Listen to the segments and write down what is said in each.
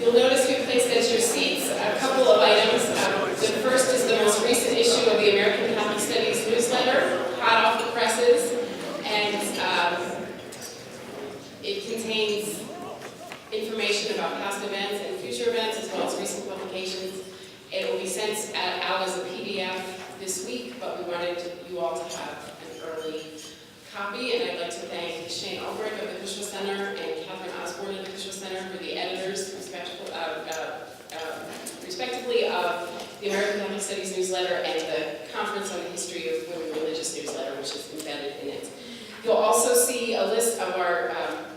You'll notice we placed at your seats a couple of items. The first is the most recent issue of the American Catholic Studies newsletter, hot off the presses, and it contains information about past events and future events, as well as recent publications. It will be sent out as a PDF this week, but we wanted you all to have an early copy, and I'd like to thank Shane Albrecht of the Cushman Center and Catherine Osborne of the Cushman Center for the editors, respectively, of the American Catholic Studies newsletter and the Conference on the History of Women Religious newsletter, which is embedded in it. You'll also see a list of our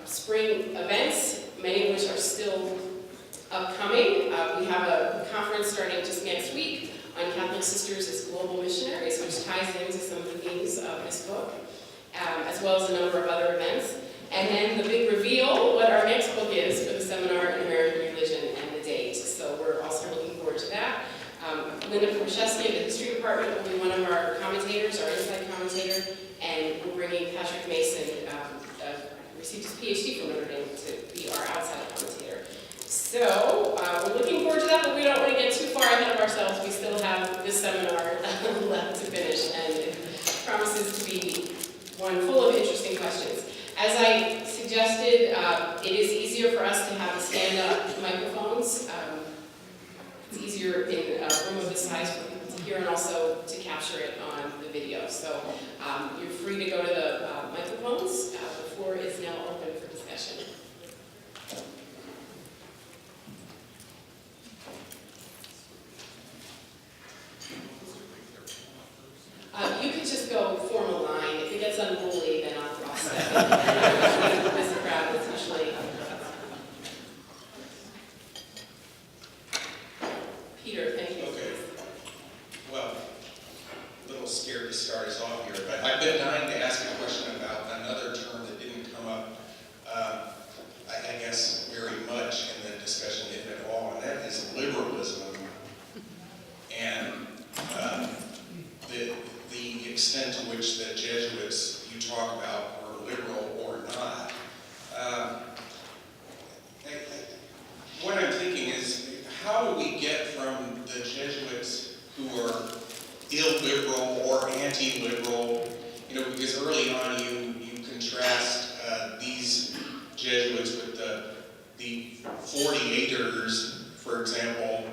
spring events, many of which are still upcoming. We have a conference starting just next week on Catholic Sisters as Global Missionaries, which ties into some of the themes of this book, as well as a number of other events. And then the big reveal, what our next book is for the seminar in American Religion and the date. So we're also looking forward to that. Linda Prochaski of the History Department will be one of our commentators, our inside commentator, and we're bringing Patrick Mason, received his PhD from Notre Dame, to be our outside commentator. So we're looking forward to that, but we don't want to get too far ahead of ourselves. We still have this seminar left to finish, and it promises to be one full of interesting questions. As I suggested, it is easier for us to have stand-up microphones. It's easier in a room of this size for people to hear and also to capture it on the video. So you're free to go to the microphones. The floor is now open for discussion. You could just go form a line. If it gets unruly, then I'll cross that. This crowd is usually... Peter, thank you. Okay. Well, a little scared to start us off here, but I've been dying to ask a question about another term that didn't come up, I guess, very much in the discussion, if at all, and that is liberalism. And the extent to which the Jesuits you talk about were liberal or not. What I'm thinking is, how do we get from the Jesuits who are illiberal or anti-liberal, because early on you contrast these Jesuits with the 48ers, for example,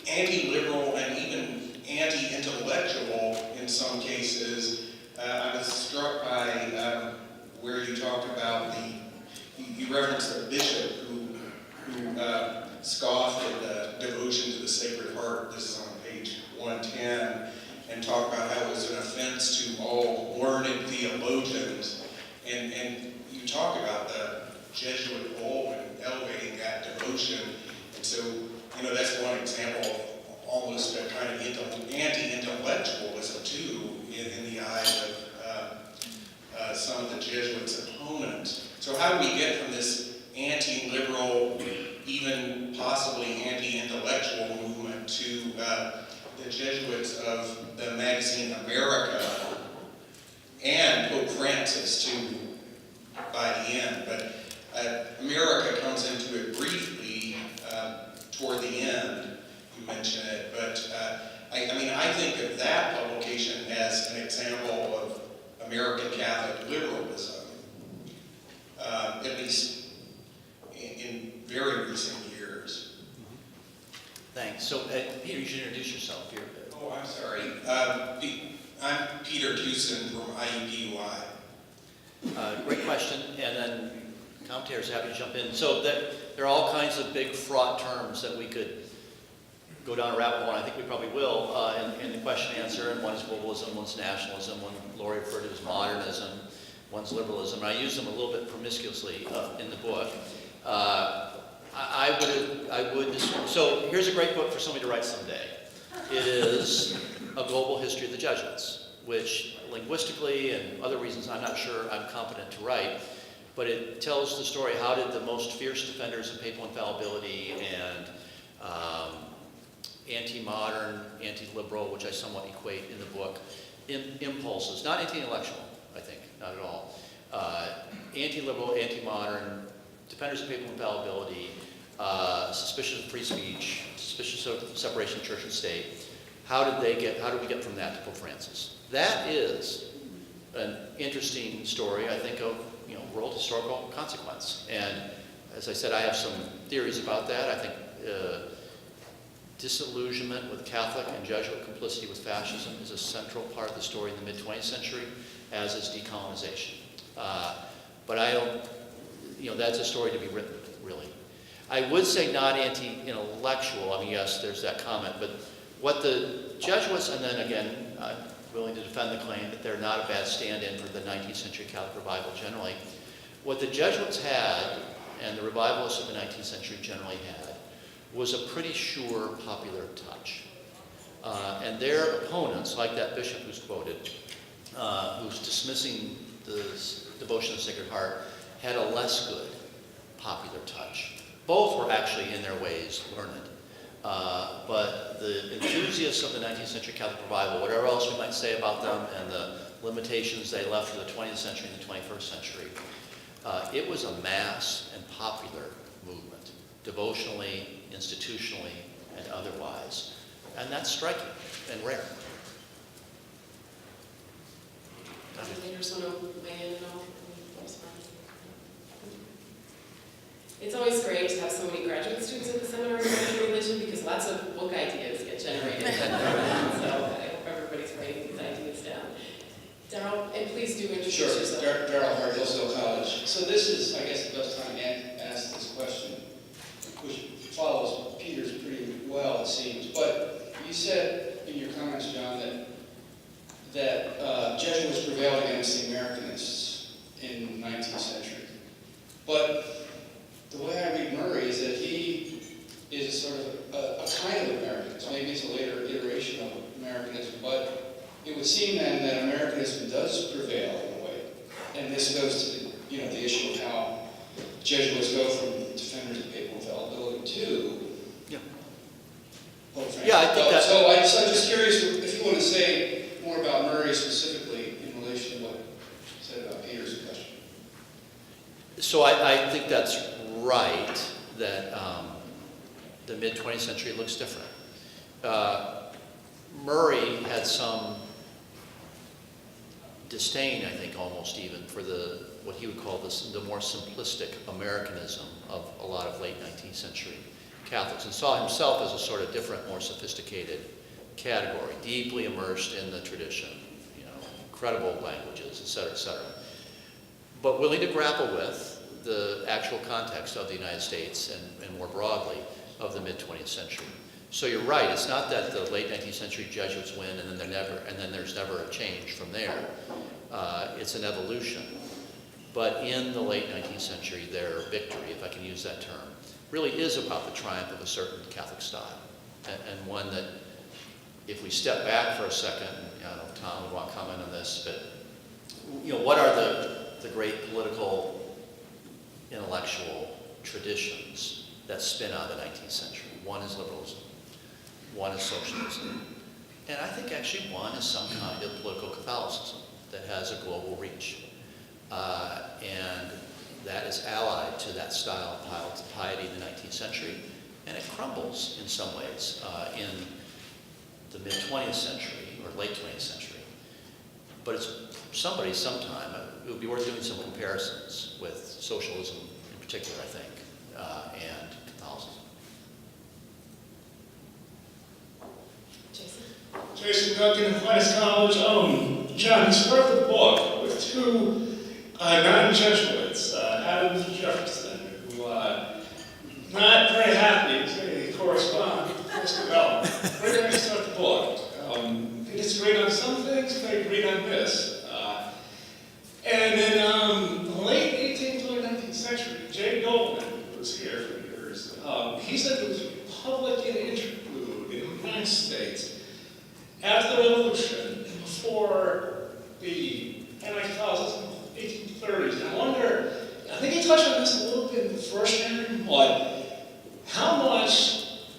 anti-liberal and even anti-intellectual in some cases. I was struck by where you talked about you referenced the bishop who scoffed at the devotion to the Sacred Heart. This is on page 110, and talked about how it was an offense to all learned theologians. And you talk about the Jesuit role in elevating that devotion. And so, that's one example of almost a kind of anti-intellectualism, too, in the eyes of some of the Jesuits' opponents. So how do we get from this anti-liberal, even possibly anti-intellectual movement to the Jesuits of the magazine America and Pope Francis, too, by the end? But America comes into it briefly toward the end. You mention it, but I think of that publication as an example of American Catholic liberalism, at least in very recent years. Thanks. So, Peter, you should introduce yourself here. Oh, I'm sorry. I'm Peter Tucson from IUPUI. Great question, and then commentators happy to jump in. So there are all kinds of big fraught terms that we could go down a rabbit hole, and I think we probably will, in the question and answer, and one is globalism, one's nationalism, one Laurie referred to as modernism, one's liberalism, and I use them a little bit promiscuously in the book. I would so here's a great book for somebody to write someday. It is A Global History of the Jesuits, which linguistically and other reasons I'm not sure I'm competent to write, but it tells the story, how did the most fierce defenders of papal infallibility and anti-modern, anti-liberal, which I somewhat equate in the book, impulses, not anti-intellectual, I think, not at all, anti-liberal, anti-modern defenders of papal infallibility, suspicious of free speech, suspicious of separation of church and state. How did we get from that to Pope Francis? That is an interesting story, I think, of world historical consequence. And as I said, I have some theories about that. I think disillusionment with Catholic and Jesuit complicity with fascism is a central part of the story in the mid-20th century, as is decolonization. But I don't, that's a story to be written, really. I would say not anti-intellectual. I mean, yes, there's that comment, but what the Jesuits, and then again, I'm willing to defend the claim that they're not a bad stand-in for the 19th century Catholic revival generally. What the Jesuits had, and the revivalists of the 19th century generally had, was a pretty sure popular touch. And their opponents, like that bishop who's quoted, who's dismissing the devotion of the Sacred Heart, had a less good popular touch. Both were actually, in their ways, learned. But the enthusiasts of the 19th century Catholic revival, whatever else we might say about them and the limitations they left for the 20th century and the 21st century, it was a mass and popular movement, devotionally, institutionally, and otherwise. And that's striking and rare. Commentators want to weigh in at all? It's always great to have so many graduate students at the Seminar on American Religion because lots of book ideas get generated. So I hope everybody's writing these ideas down. Darrell, and please do introduce yourself. Sure, Darrell Hart, Hillsdale College. So this is, I guess, the best time to ask this question, which follows Peter's pretty well, it seems. But you said in your comments, John, that Jesuits prevailed against the Americanists in the 19th century. But the way I read Murray is that he is sort of a kind of Americanist. Maybe it's a later iteration of Americanism, but it would seem then that Americanism does prevail in a way. And this goes to the issue of how Jesuits go from defenders of papal infallibility to Pope Francis. Yeah, I think that. So I'm just curious if you want to say more about Murray specifically in relation to what you said about Peter's question. So I think that's right, that the mid-20th century looks different. Murray had some disdain, I think, almost even, for what he would call the more simplistic Americanism of a lot of late 19th century Catholics, and saw himself as a sort of different, more sophisticated category, deeply immersed in the tradition, incredible languages, et cetera, but willing to grapple with the actual context of the United States and more broadly of the mid-20th century. So you're right, it's not that the late 19th century Jesuits win and then there's never a change from there. It's an evolution. But in the late 19th century, their victory, if I can use that term, really is about the triumph of a certain Catholic style. And one that, if we step back for a second, Tom would want to comment on this, but what are the great political intellectual traditions that spin out of the 19th century? One is liberalism, one is socialism, and I think actually one is some kind of political Catholicism that has a global reach. And that is allied to that style of piety in the 19th century, and it crumbles in some ways in the mid-20th century or late 20th century. But it's somebody sometime, it would be worth doing some comparisons with socialism in particular, I think, and Catholicism. Jason Duncan, Aquinas College. John, you started the book with two non-Jesuits, Adams and Jefferson, who not very happy to correspond with this development. We're going to start the book. They disagreed on some things, they agreed on this. And in the late 18th, early 19th century, J. Goldman, who was here for years, he said there was a Republican interlude in the United States after the Revolution and before the anti-Catholicism of the 1830s. And I wonder, I think he touched on this a little bit in the first hearing, but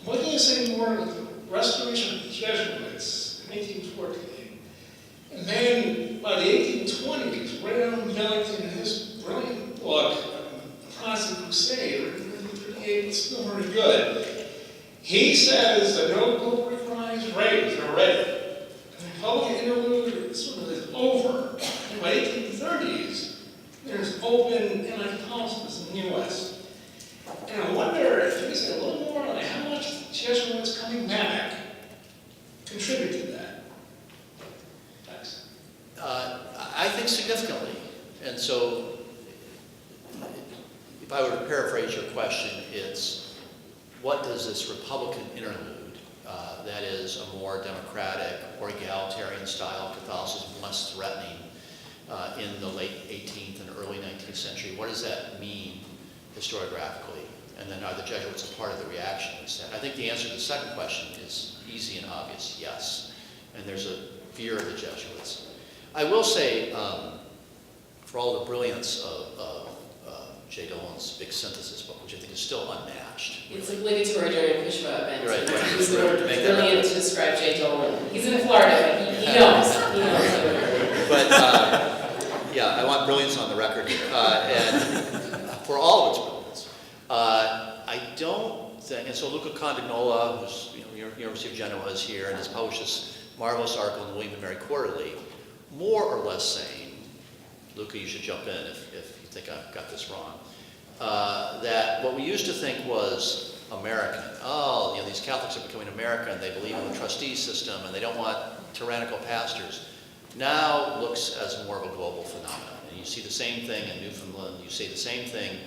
what do you say more of the restoration of the Jesuits in 1814? And then by the 1820s, Ray Allen Billington, in his brilliant book, The Protestant Crusade, He says that no global cry is raised already. The Republican interlude sort of is over. In the 1830s, there's open anti-Catholicism in the U.S. And I wonder if you could say a little more like how much the Jesuits coming back contribute to that. Thanks. I think significantly. And so, if I were to paraphrase your question, it's what does this Republican interlude, that is a more democratic or egalitarian style of Catholicism, less threatening in the late 18th and early 19th century, what does that mean historiographically? And then are the Jesuits a part of the reaction? I think the answer to the second question is easy and obvious, yes. And there's a fear of the Jesuits. I will say, for all the brilliance of Jay Dolan's big synthesis book, which I think is still unmatched. It's obligatory during Kushba events. Right. Use the word brilliant to describe Jay Dolan. He's in Florida, but he knows. He knows. But, yeah, I want brilliance on the record here. And for all of its brilliance. I don't think, and so Luca Condagnola, who's, University of Genoa, is here and has published this marvelous article in the William and Mary Quarterly, more or less saying, Luca, you should jump in if you think I've got this wrong, that what we used to think was American. Oh, these Catholics are becoming American, they believe in the trustee system, and they don't want tyrannical pastors. Now looks as more of a global phenomenon. And you see the same thing in Newfoundland, you see the same thing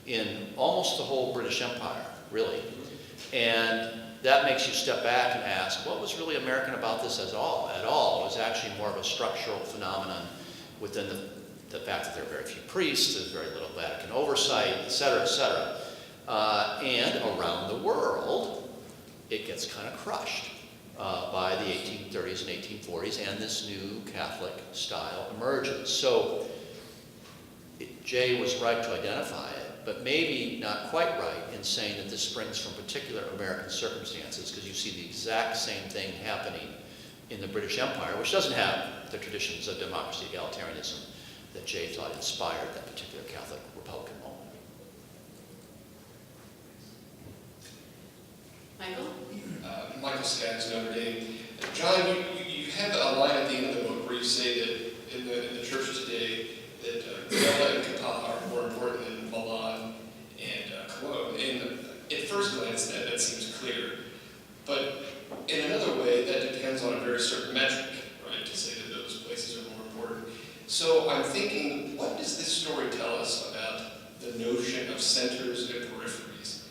in almost the whole British Empire, really. And that makes you step back and ask, what was really American about this at all? It was actually more of a structural phenomenon within the fact that there are very few priests, there's very little Vatican oversight, et cetera, et cetera. And around the world, it gets kind of crushed by the 1830s and 1840s, and this new Catholic style emerges. So Jay was right to identify it, but maybe not quite right in saying that this springs from particular American circumstances, because you see the exact same thing happening in the British Empire, which doesn't have the traditions of democracy, egalitarianism that Jay thought inspired that particular Catholic Republican moment. Michael? Michael Skaggs, Notre Dame. John, you have a line at the end of the book where you say that in the church today that Manila and Kapaa are more important than Milan and Cologne. And at first glance, that seems clear. But in another way, that depends on a very certain metric, right, to say that those places are more important. So I'm thinking, what does this story tell us about the notion of centers and peripheries?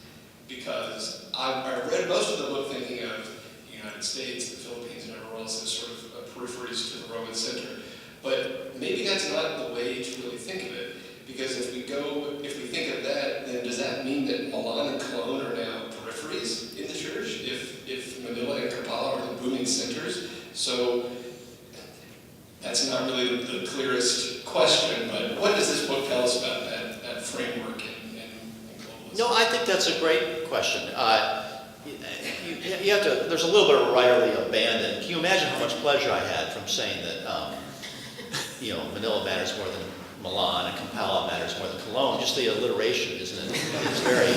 Because I read most of the book thinking of the United States, the Philippines, and everywhere else as sort of peripheries to the Roman center. But maybe that's not the way to really think of it. Because if we think of that, then does that mean that Milan and Cologne are now peripheries in the church? If Manila and Kapaa are the booming centers? So that's not really the clearest question, but what does this book tell us about that framework and globalism? No, I think that's a great question. You have to, there's a little bit of writerly abandon. Can you imagine how much pleasure I had from saying that, Manila matters more than Milan and Kampala matters more than Cologne? Just the alliteration, isn't it? It's very,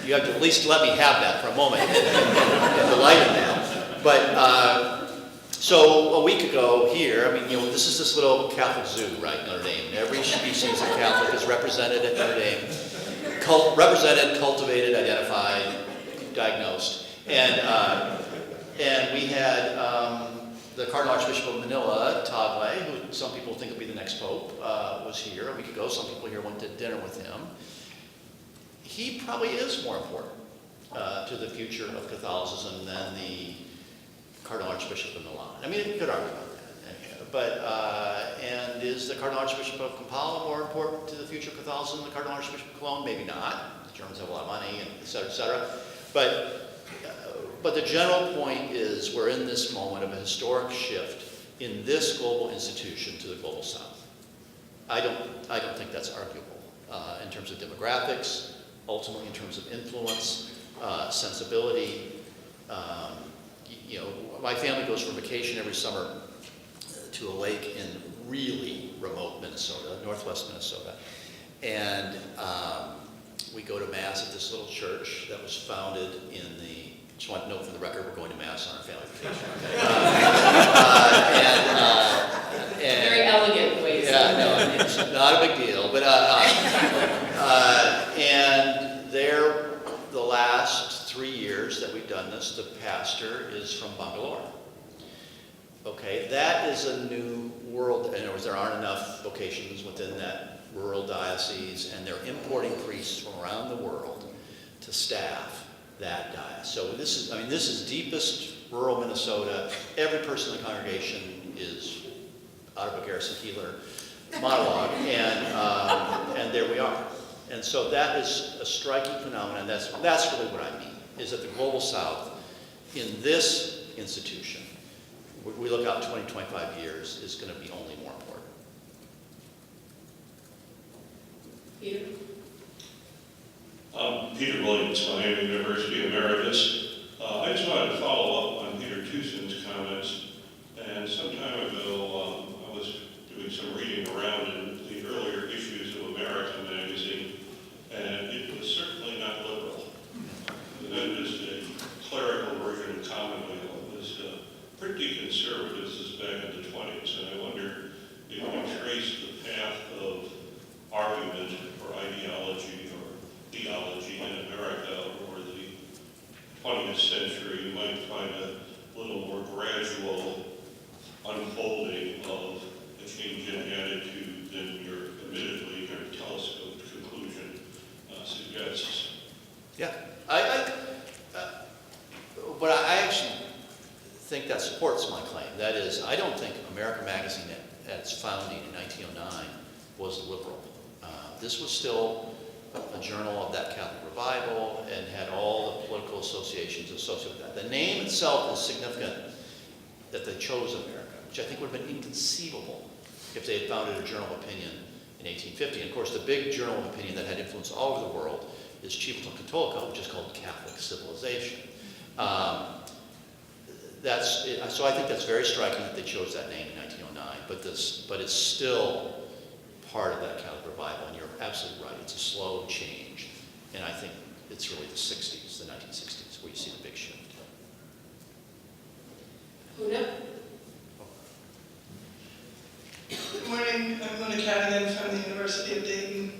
you have to at least let me have that for a moment and delight in that. But, so a week ago here, this is this little Catholic zoo, right, Notre Dame. Every species of Catholic is represented at Notre Dame. Represented, cultivated, identified, diagnosed. And we had the Cardinal Archbishop of Manila, Tagle, who some people think will be the next pope, was here a week ago. Some people here went to dinner with him. He probably is more important to the future of Catholicism than the Cardinal Archbishop of Milan. You could argue about that. But, and is the Cardinal Archbishop of Kampala more important to the future of Catholicism than the Cardinal Archbishop of Cologne? Maybe not. The Germans have a lot of money, and et cetera, et cetera. But the general point is we're in this moment of a historic shift in this global institution to the global south. I don't think that's arguable in terms of demographics, ultimately in terms of influence, sensibility. My family goes for vacation every summer to a lake in really remote Minnesota, northwest Minnesota. And we go to Mass at this little church that was founded in the, just want to note for the record, we're going to Mass on our family vacation, okay? Very elegant ways. Yeah, no, it's not a big deal, but, and there, the last 3 years that we've done this, the pastor is from Bangalore. Okay, that is a new world. In other words, there aren't enough vocations within that rural diocese, and they're importing priests from around the world to staff that diocese. So this is, I mean, this is deepest rural Minnesota. Every person in the congregation is out of a Garrison Keillor monologue, and there we are. And so that is a striking phenomenon. That's really what I mean, is that the Global South, in this institution, we look out 20, 25 years, is going to be only more important. Peter? Peter Williams, Miami University Emeritus. I just wanted to follow up on Peter Tuson's comments. And some time ago, I was doing some reading around in the earlier issues of America magazine, and it was certainly not liberal. That is a clerical version of Commonweal. It was pretty conservative. This is back in the 20s, and I wonder if you trace the path of argument or ideology or theology in America over the 20th century, you might find a little more gradual unfolding of a change in attitude than your admittedly your telescoped conclusion suggests. Yeah, but I actually think that supports my claim. That is, I don't think America Magazine at its founding in 1909 was liberal. This was still a journal of that Catholic revival and had all the political associations associated with that. The name itself is significant that they chose America, which I think would have been inconceivable if they had founded a journal of opinion in 1850. And of course, the big journal of opinion that had influence all over the world is Civiltà Cattolica, which is called Catholic Civilization. So I think that's very striking that they chose that name in 1909, but it's still part of that Catholic revival, and you're absolutely right, it's a slow change, and I think it's really the 60s, the 1960s, where you see the big shift. Una? Good morning, I'm Una Cadigan from the University of Dayton.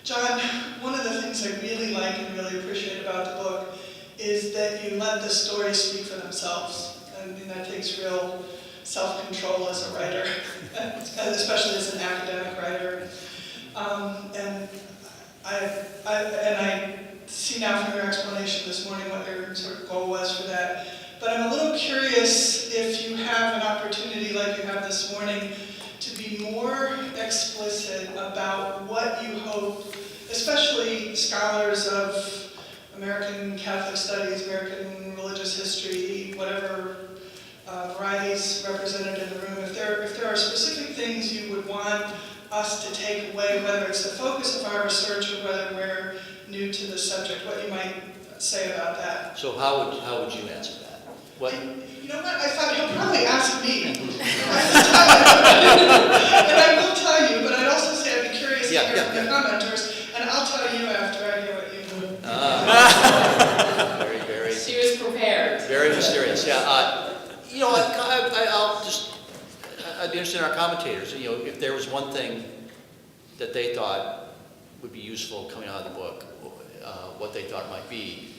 John, one of the things I really like and really appreciate about the book is that you let the stories speak for themselves. I mean, that takes real self-control as a writer, especially as an academic writer. And I see now from your explanation this morning what your sort of goal was for that. But I'm a little curious if you have an opportunity like you have this morning to be more explicit about what you hope, especially scholars of American Catholic studies, American religious history, whatever varieties represented in the room, if there are specific things you would want us to take away, whether it's the focus of our research or whether we're new to the subject, what you might say about that. So how would you answer that? What? You know what? I thought he'll probably ask me. And I will tell you, but I'd also say I'd be curious to hear from the commenters, and I'll tell you after I hear what you do. Very, very. She was prepared. Very mysterious. Yeah. I'd be interested in our commentators. You know, if there was one thing that they thought would be useful coming out of the book, what they thought it might be.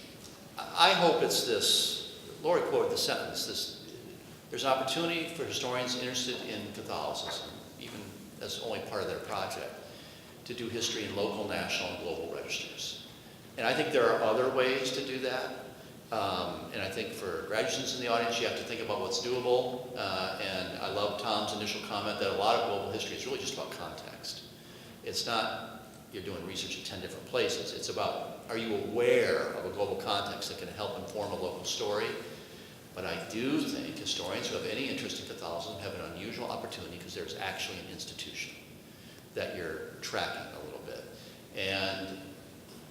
I hope it's this. Laurie quoted the sentence, there's an opportunity for historians interested in Catholicism, even as only part of their project, to do history in local, national, and global registers. And I think there are other ways to do that. And I think for graduate students in the audience, you have to think about what's doable. And I love Tom's initial comment that a lot of global history is really just about context. It's not you're doing research in 10 different places. It's about, are you aware of a global context that can help inform a local story? But I do think historians who have any interest in Catholicism have an unusual opportunity because there's actually an institution that you're tracking a little bit. And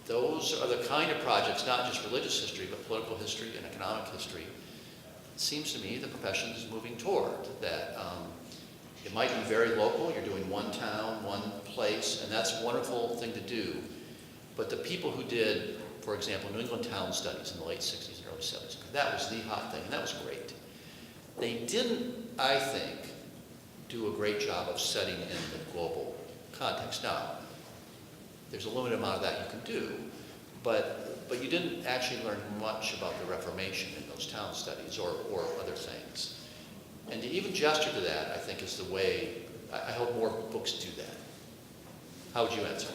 those are the kind of projects, not just religious history, but political history and economic history. It seems to me the profession is moving toward that. It might be very local, you're doing one town, one place, and that's a wonderful thing to do. But the people who did, for example, New England town studies in the late 60s and early 70s, that was the hot thing, and that was great. They didn't, I think, do a great job of setting in the global context. Now, there's a limited amount of that you can do, but you didn't actually learn much about the Reformation in those town studies or other things. And to even gesture to that, I think, is the way, I hope more books do that. How would you answer?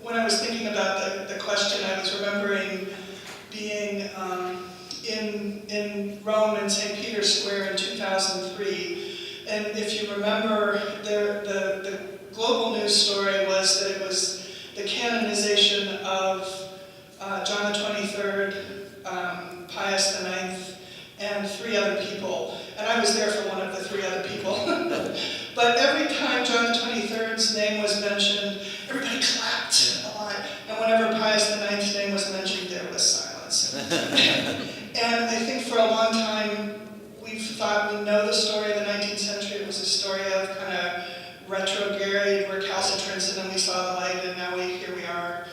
When I was thinking about the question, I was remembering being in Rome in St. Peter's Square in 2003. And if you remember, the global news story was that it was the canonization of John the 23rd, Pius IX, and 3 other people. And I was there for one of the 3 other people. But every time John the 23rd's name was mentioned, everybody clapped a lot. And whenever Pius IX's name was mentioned, there was silence. And I think for a long time, we've thought we know the story of the 19th century. It was a story of kind of retrograde recalcitrance, and then we saw the light, and now here we are,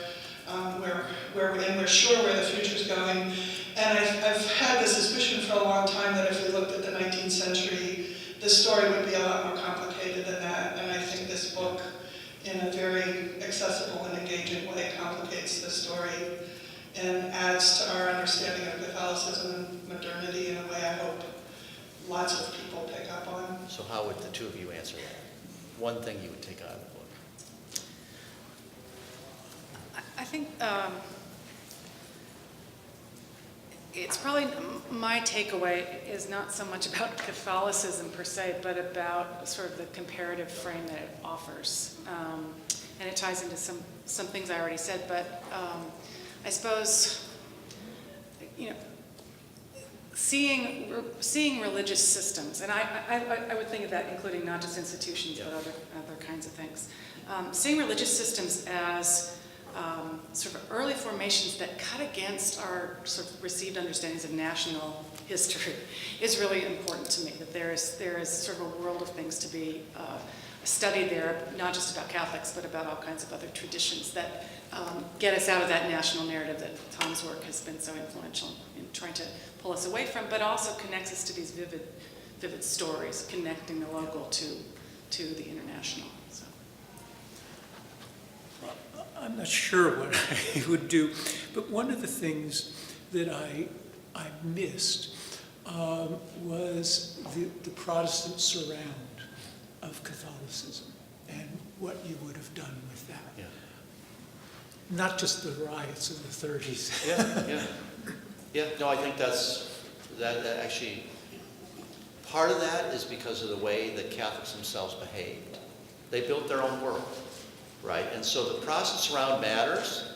we're sure where the future's going. And I've had the suspicion for a long time that if we looked at the 19th century, the story would be a lot more complicated than that. And I think this book, in a very accessible and engaging way, complicates the story and adds to our understanding of Catholicism and modernity in a way I hope lots of people pick up on. So how would the two of you answer that? One thing you would take out of the book. I think it's probably, my takeaway is not so much about Catholicism per se, but about sort of the comparative frame that it offers. And it ties into some things I already said, but I suppose, you know, seeing religious systems, and I would think of that including not just institutions, but other kinds of things. Seeing religious systems as sort of early formations that cut against our sort of received understandings of national history is really important to me, that there is sort of a world of things to be studied there, not just about Catholics, but about all kinds of other traditions that get us out of that national narrative that Tom's work has been so influential in trying to pull us away from, but also connects us to these vivid stories, connecting the local to the international. So. I'm not sure what I would do, but one of the things that I missed was the Protestant surround of Catholicism and what you would have done with that. Yeah. Not just the riots of the 30s. Yeah, no, I think that actually, part of that is because of the way that Catholics themselves behaved. They built their own world, right? And so the Protestant surround matters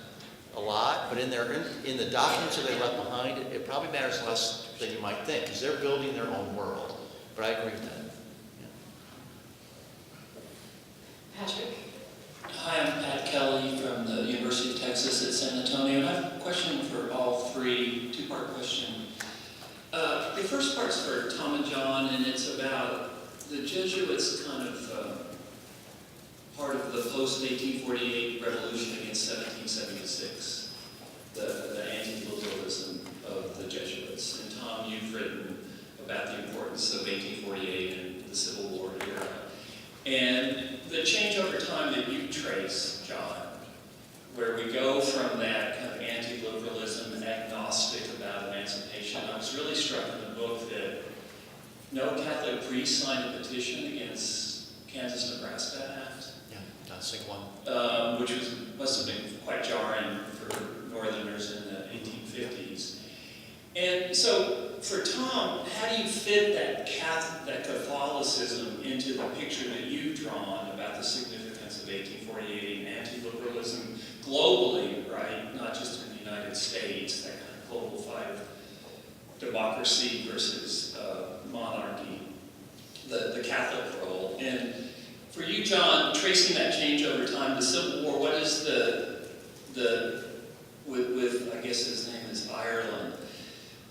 a lot, but in the documents that they left behind, it probably matters less than you might think, because they're building their own world. But I agree with that. Patrick? Hi, I'm Pat Kelly from the University of Texas at San Antonio. I have a question for all 3, 2-part question. The first part's for Tom and John, and it's about the Jesuits kind of part of the post-1848 revolution against 1776, the anti-liberalism of the Jesuits. And Tom, you've written about the importance of 1848 and the Civil War era. And the change over time that you trace, John, where we go from that kind of anti-liberalism and agnostic about emancipation, I was really struck in the book that no Catholic priest signed a petition against Kansas-Nebraska Act. Yeah, not a single one. Which must have been quite jarring for Northerners in the 1850s. And so, for Tom, how do you fit that Catholicism into the picture that you've drawn about the significance of 1848 and anti-liberalism globally, right? Not just in the United States, that kind of global fight of democracy versus monarchy, the Catholic role. And for you, John, tracing that change over time, the Civil War, what is with I guess his name is Ireland,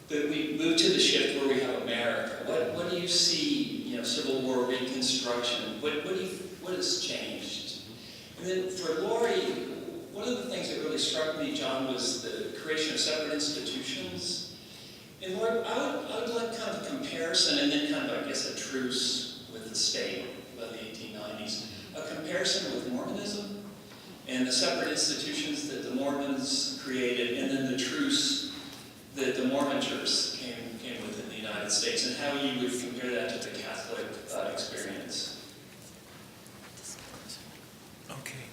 that we move to the shift where we have America. What do you see, Civil War reconstruction? What has changed? And then for Laurie, one of the things that really struck me, John, was the creation of separate institutions. And Laurie, I would like kind of a comparison and then kind of, I guess, a truce with the state by the 1890s. A comparison with Mormonism and the separate institutions that the Mormons created, and then the truce that the Mormon church came with in the United States, and how you would compare that to the Catholic experience. Okay.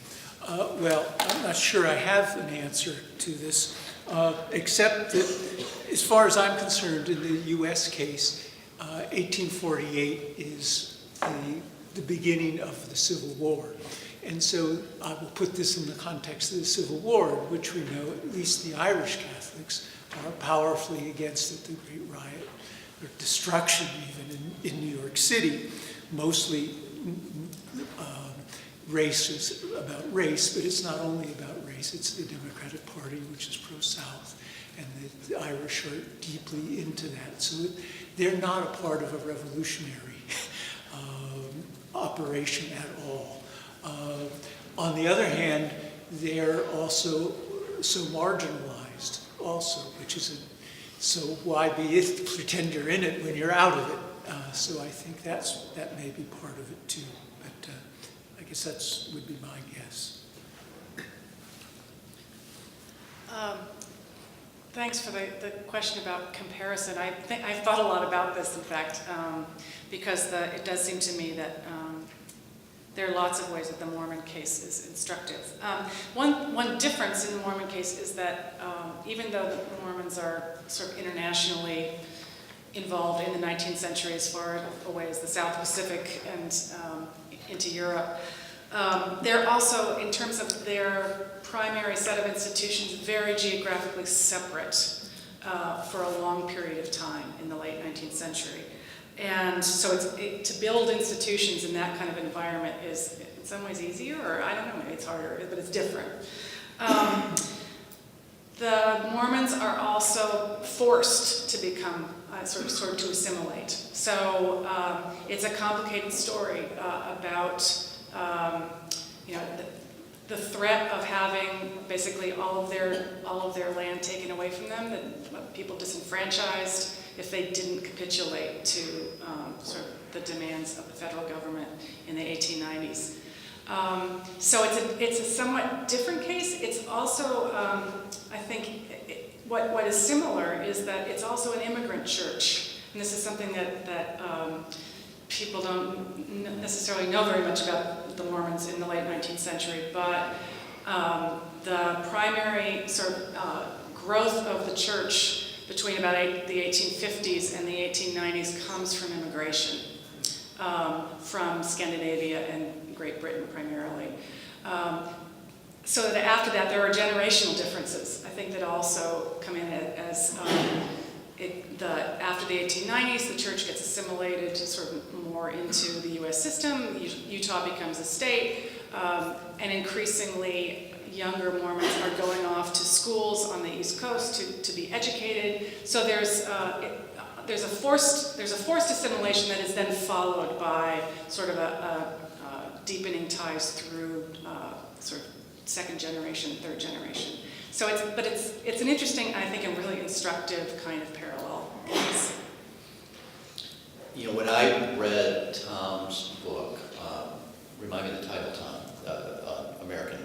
Well, I'm not sure I have an answer to this, except that as far as I'm concerned, in the U.S. case, 1848 is the beginning of the Civil War. And so I will put this in the context of the Civil War, which we know at least the Irish Catholics are powerfully against at the Great Riot, or destruction even in New York City. Mostly race is about race, but it's not only about race, it's the Democratic Party, which is pro-South, and the Irish are deeply into that. So they're not a part of a revolutionary operation at all. On the other hand, they're also so marginalized also, which is so why pretend you're in it when you're out of it? So I think that may be part of it too, but I guess that would be my guess. Thanks for the question about comparison. I've thought a lot about this, in fact, because it does seem to me that there are lots of ways that the Mormon case is instructive. One difference in the Mormon case is that even though the Mormons are sort of internationally involved in the 19th century as far away as the South Pacific and into Europe, they're also, in terms of their primary set of institutions, very geographically separate for a long period of time in the late 19th century. And so to build institutions in that kind of environment is in some ways easier, or I don't know, maybe it's harder, but it's different. The Mormons are also forced to become, sort of to assimilate. So it's a complicated story about, the threat of having basically all of their land taken away from them, that people disenfranchised if they didn't capitulate to sort of the demands of the federal government in the 1890s. So it's a somewhat different case. It's also, I think, what is similar is that it's also an immigrant church. And this is something that people don't necessarily know very much about the Mormons in the late 19th century, but the primary sort of growth of the church between about the 1850s and the 1890s comes from immigration from Scandinavia and Great Britain primarily. So that after that, there are generational differences, I think, that also come in as after the 1890s, the church gets assimilated sort of more into the U.S. system. Utah becomes a state, and increasingly younger Mormons are going off to schools on the East Coast to be educated. So there's a forced assimilation that is then followed by sort of a deepening ties through sort of second generation, third generation. So it's an interesting, I think, and really instructive kind of parallel. When I read Tom's book, remind me of the title, Tom, American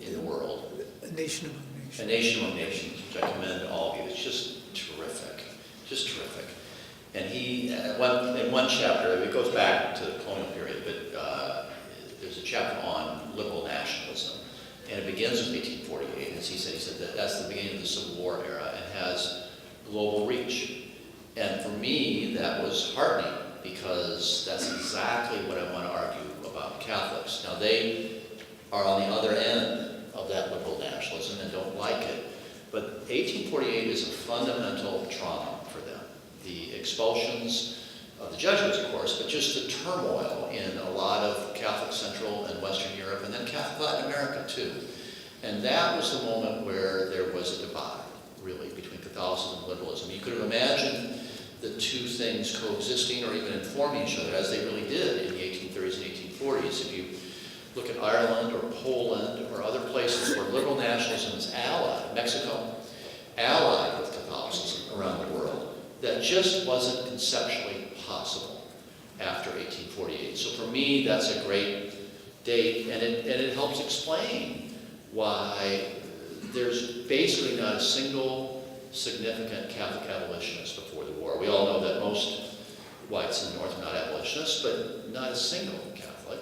in the World. A Nation Among Nations. A Nation Among Nations, which I commend to all of you. It's just terrific, just terrific. And he, in one chapter, it goes back to the colonial period, but there's a chapter on liberal nationalism. And it begins with 1848, as he said that that's the beginning of the Civil War era and has global reach. And for me, that was heartening because that's exactly what I want to argue about Catholics. Now, they are on the other end of that liberal nationalism and don't like it. But 1848 is a fundamental trauma for them. The expulsions of the Jesuits, of course, but just the turmoil in a lot of Catholic Central and Western Europe, and then Catholic Latin America too. And that was the moment where there was a divide, really, between Catholicism and liberalism. You could have imagined the two things coexisting or even informing each other, as they really did in the 1830s and 1840s. If you look at Ireland or Poland or other places where liberal nationalism is allied, Mexico, allied with Catholicism around the world, that just wasn't conceptually possible after 1848. So for me, that's a great date, and it helps explain why there's basically not a single significant Catholic abolitionist before the war. We all know that most whites in the North are not abolitionists, but not a single Catholic.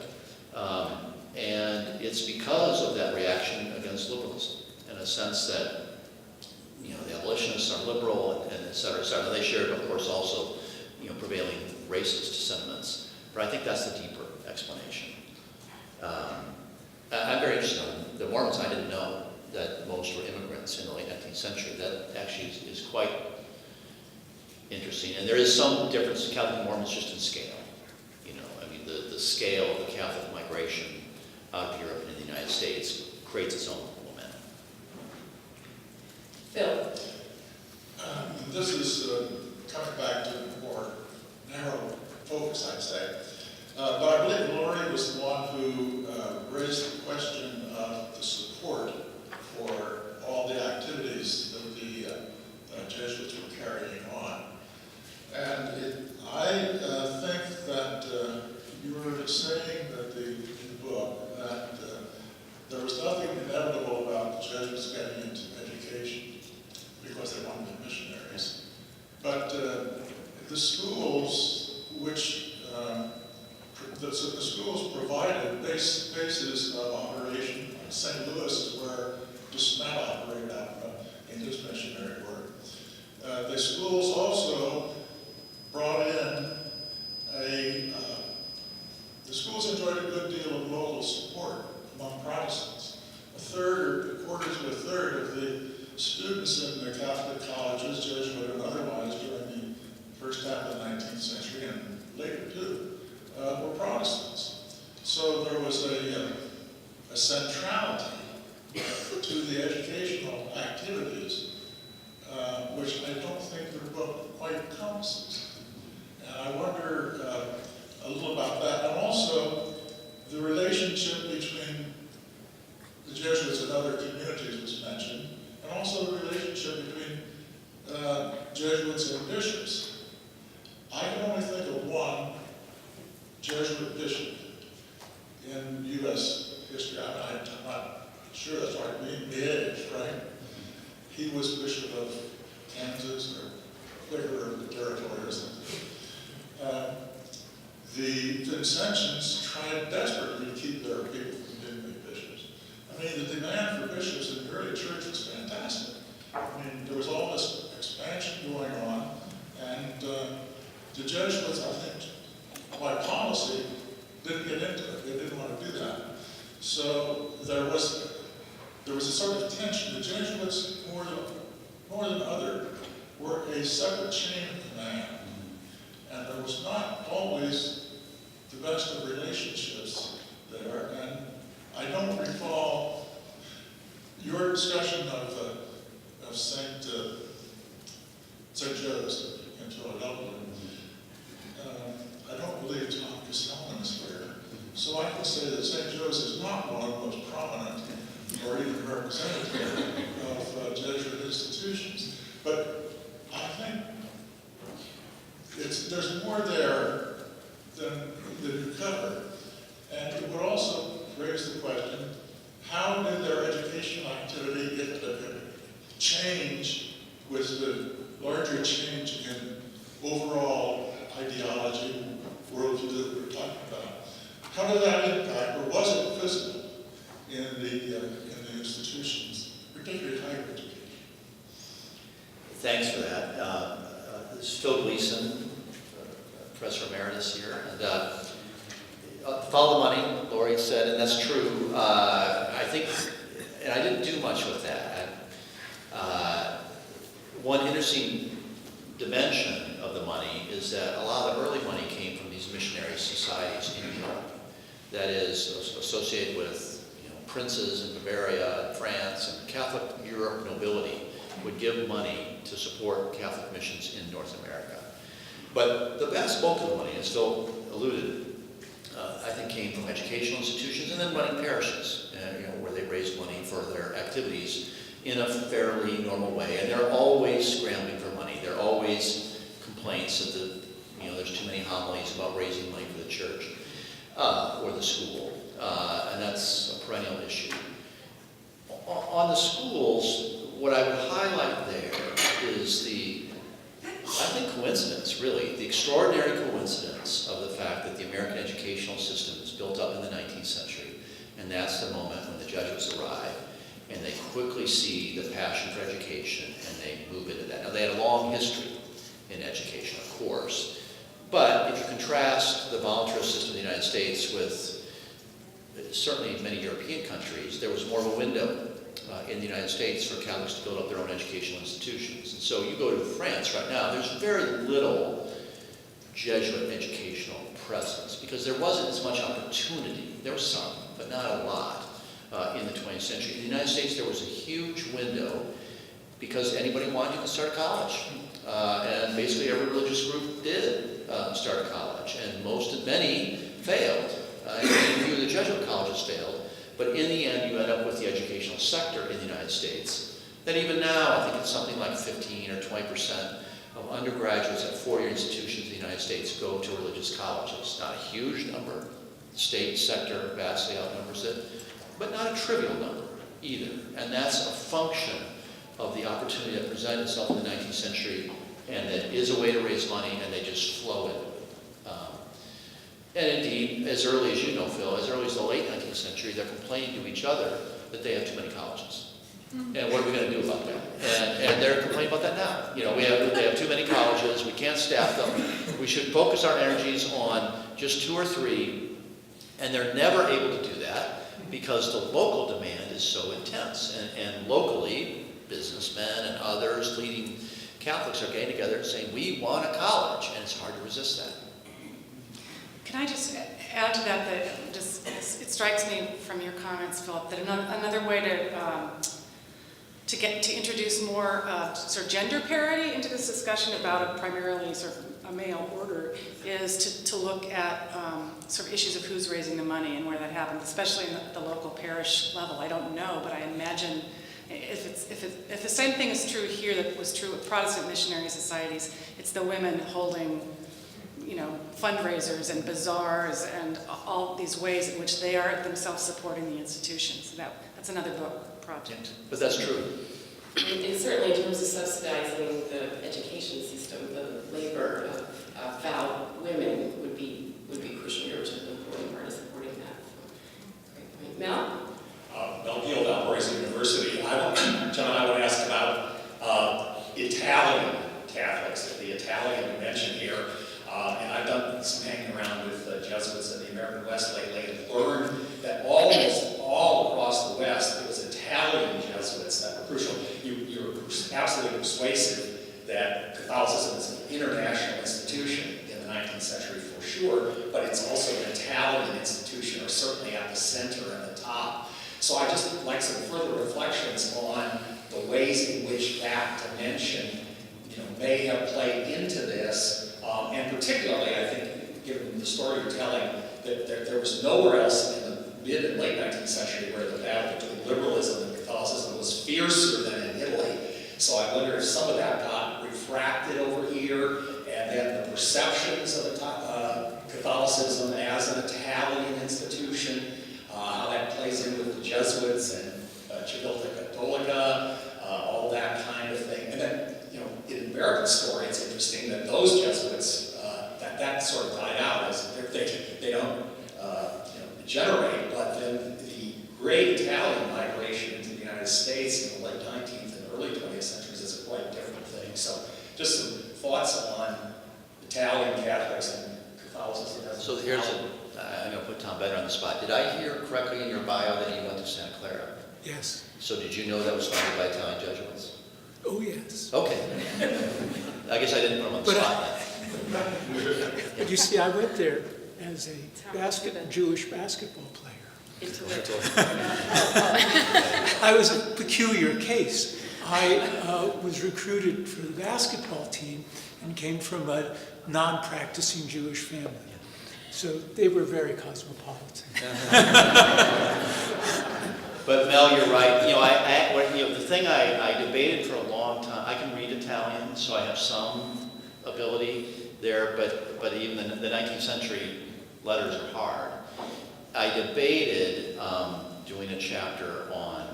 And it's because of that reaction against liberalism, in a sense that, you know, the abolitionists are liberal and et cetera, et cetera. They shared, of course, also, you know, prevailing racist sentiments. But I think that's the deeper explanation. I'm very interested in the Mormons. I didn't know that most were immigrants in the late 19th century. That actually is quite interesting. And there is some difference in Catholic and Mormons just in scale. You know, I mean, the scale of the Catholic migration out of Europe and in the United States creates its own momentum. Phil? This is coming back to a more narrow focus, I'd say. But I believe Laurie was the one who raised the question of the support for all the activities that the Jesuits were carrying on. And I think that you were saying that in the book that there was nothing inevitable about the Jesuits getting into education because they wanted to be missionaries. But the schools, which the schools provided bases of operation. St. Louis is where Smith operated out from in his missionary work. The schools also brought in the schools enjoyed a good deal of local support among Protestants. A quarter to a third of the students in the Catholic colleges, Jesuit and otherwise, during the first half of the 19th century and later too, were Protestants. So there was a centrality to the educational activities, which I don't think the book quite encompasses. And I wonder a little about that. And also, the relationship between the Jesuits and other communities was mentioned, and also the relationship between Jesuits and bishops. I can only think of one Jesuit bishop in U.S. history. I'm not sure that's right. Liège, right? He was bishop of Kansas or whatever the territory or something. The Vincentians tried desperately to keep their people from being bishops. I mean, the demand for bishops in the early church was fantastic. I mean, there was all this expansion going on, and the Jesuits, I think, by policy, didn't get into it. They didn't want to do that. So there was a sort of tension. The Jesuits, more than other, were a separate chain of command. And there was not always the best of relationships there. And I don't recall your discussion of St. Joe's in Philadelphia. I don't believe Tom Castellan is there. So I can say that St. Joe's is not one of the most prominent or even representative of Jesuit institutions. But I think there's more there than you cover. And it would also raise the question, how did their educational activity get change with the larger change in overall ideology, worldview that we're talking about? How did that impact, or was it visible in the institutions, particularly higher education? Thanks for that. This is Phil Gleason, Professor Emeritus here. And follow the money, Laurie said, and that's true. I think, and I didn't do much with that. One interesting dimension of the money is that a lot of the early money came from these missionary societies in Europe. That is associated with princes in Bavaria and France, and Catholic Europe nobility would give money to support Catholic missions in North America. But the vast bulk of the money, as Phil alluded, I think came from educational institutions and then running parishes, where they raised money for their activities in a fairly normal way. And they're always scrambling for money. There are always complaints that there's too many homilies about raising money for the church or the school, and that's a perennial issue. On the schools, what I would highlight there is coincidence, really, the extraordinary coincidence of the fact that the American educational system is built up in the 19th century, and that's the moment when the Jesuits arrive, and they quickly see the passion for education, and they move into that. Now, they had a long history in education, of course, but if you contrast the voluntarist system in the United States with certainly many European countries, there was more of a window in the United States for Catholics to build up their own educational institutions. And so you go to France right now, there's very little Jesuit educational presence because there wasn't as much opportunity. There was some, but not a lot in the 20th century. In the United States, there was a huge window because anybody wanted to start a college. And basically every religious group did start a college, and many failed. A few of the Jesuit colleges failed. But in the end, you end up with the educational sector in the United States. That even now, I think it's something like 15 or 20% of undergraduates at four-year institutions in the United States go to religious colleges. Not a huge number. The state sector vastly outnumbers it, but not a trivial number either. And that's a function of the opportunity that presented itself in the 19th century, and that is a way to raise money, and they just flow into it. And indeed, as early as you know, Phil, as early as the late 19th century, they're complaining to each other that they have too many colleges. And what are we going to do about that? And they're complaining about that now. They have too many colleges, we can't staff them. We should focus our energies on just 2 or 3, and they're never able to do that because the local demand is so intense. And locally, businessmen and others, leading Catholics are getting together and saying, we want a college, and it's hard to resist that. Can I just add to that it strikes me from your comments, Philip, that another way to introduce more sort of gender parity into this discussion about a primarily sort of a male order is to look at sort of issues of who's raising the money and where that happens, especially in the local parish level. I don't know, but I imagine if the same thing is true here that was true with Protestant missionary societies, it's the women holding fundraisers and bazaars and all these ways in which they are themselves supporting the institutions. That's another book project. But that's true. And certainly in terms of subsidizing the education system, the labor of vowed women would be crucial here, which is an important part of supporting that. Great point. Mel? Mel Gill, Valparaiso University. John, I want to ask about Italian Catholics, the Italian you mentioned here. And I've done some hanging around with Jesuits in the American West lately and learned that almost all across the West, it was Italian Jesuits that were crucial. You're absolutely persuasive that Catholicism is an international institution in the 19th century for sure, but it's also an Italian institution, or certainly at the center and the top. So I just like some further reflections on the ways in which that dimension may have played into this. And particularly, I think, given the story you're telling, that there was nowhere else in the mid and late 19th century where the battle between liberalism and Catholicism was fiercer than in Italy. So I wonder if some of that got refracted over here, and then the perceptions of Catholicism as an Italian institution, how that plays in with the Jesuits and Civiltà Cattolica, all that kind of thing. And then, in the American story, it's interesting that those Jesuits, that sort of died out as they don't generate, but then the great Italian migration into the United States in the late 19th and early 20th centuries is a quite different thing. So just some thoughts on Italian Catholics and Catholicism. So here's I'm going to put Tom Benner on the spot. Did I hear correctly in your bio that you went to Santa Clara? Yes. So did you know that was founded by Italian Jesuits? Oh, yes. Okay. I guess I didn't put him on the spot. But you see, I went there as a Jewish basketball player. I was a peculiar case. I was recruited for the basketball team and came from a non-practicing Jewish family. So they were very cosmopolitan. But Mel, you're right. The thing I debated for a long time, I can read Italian, so I have some ability there, but even the 19th century letters are hard. I debated doing a chapter on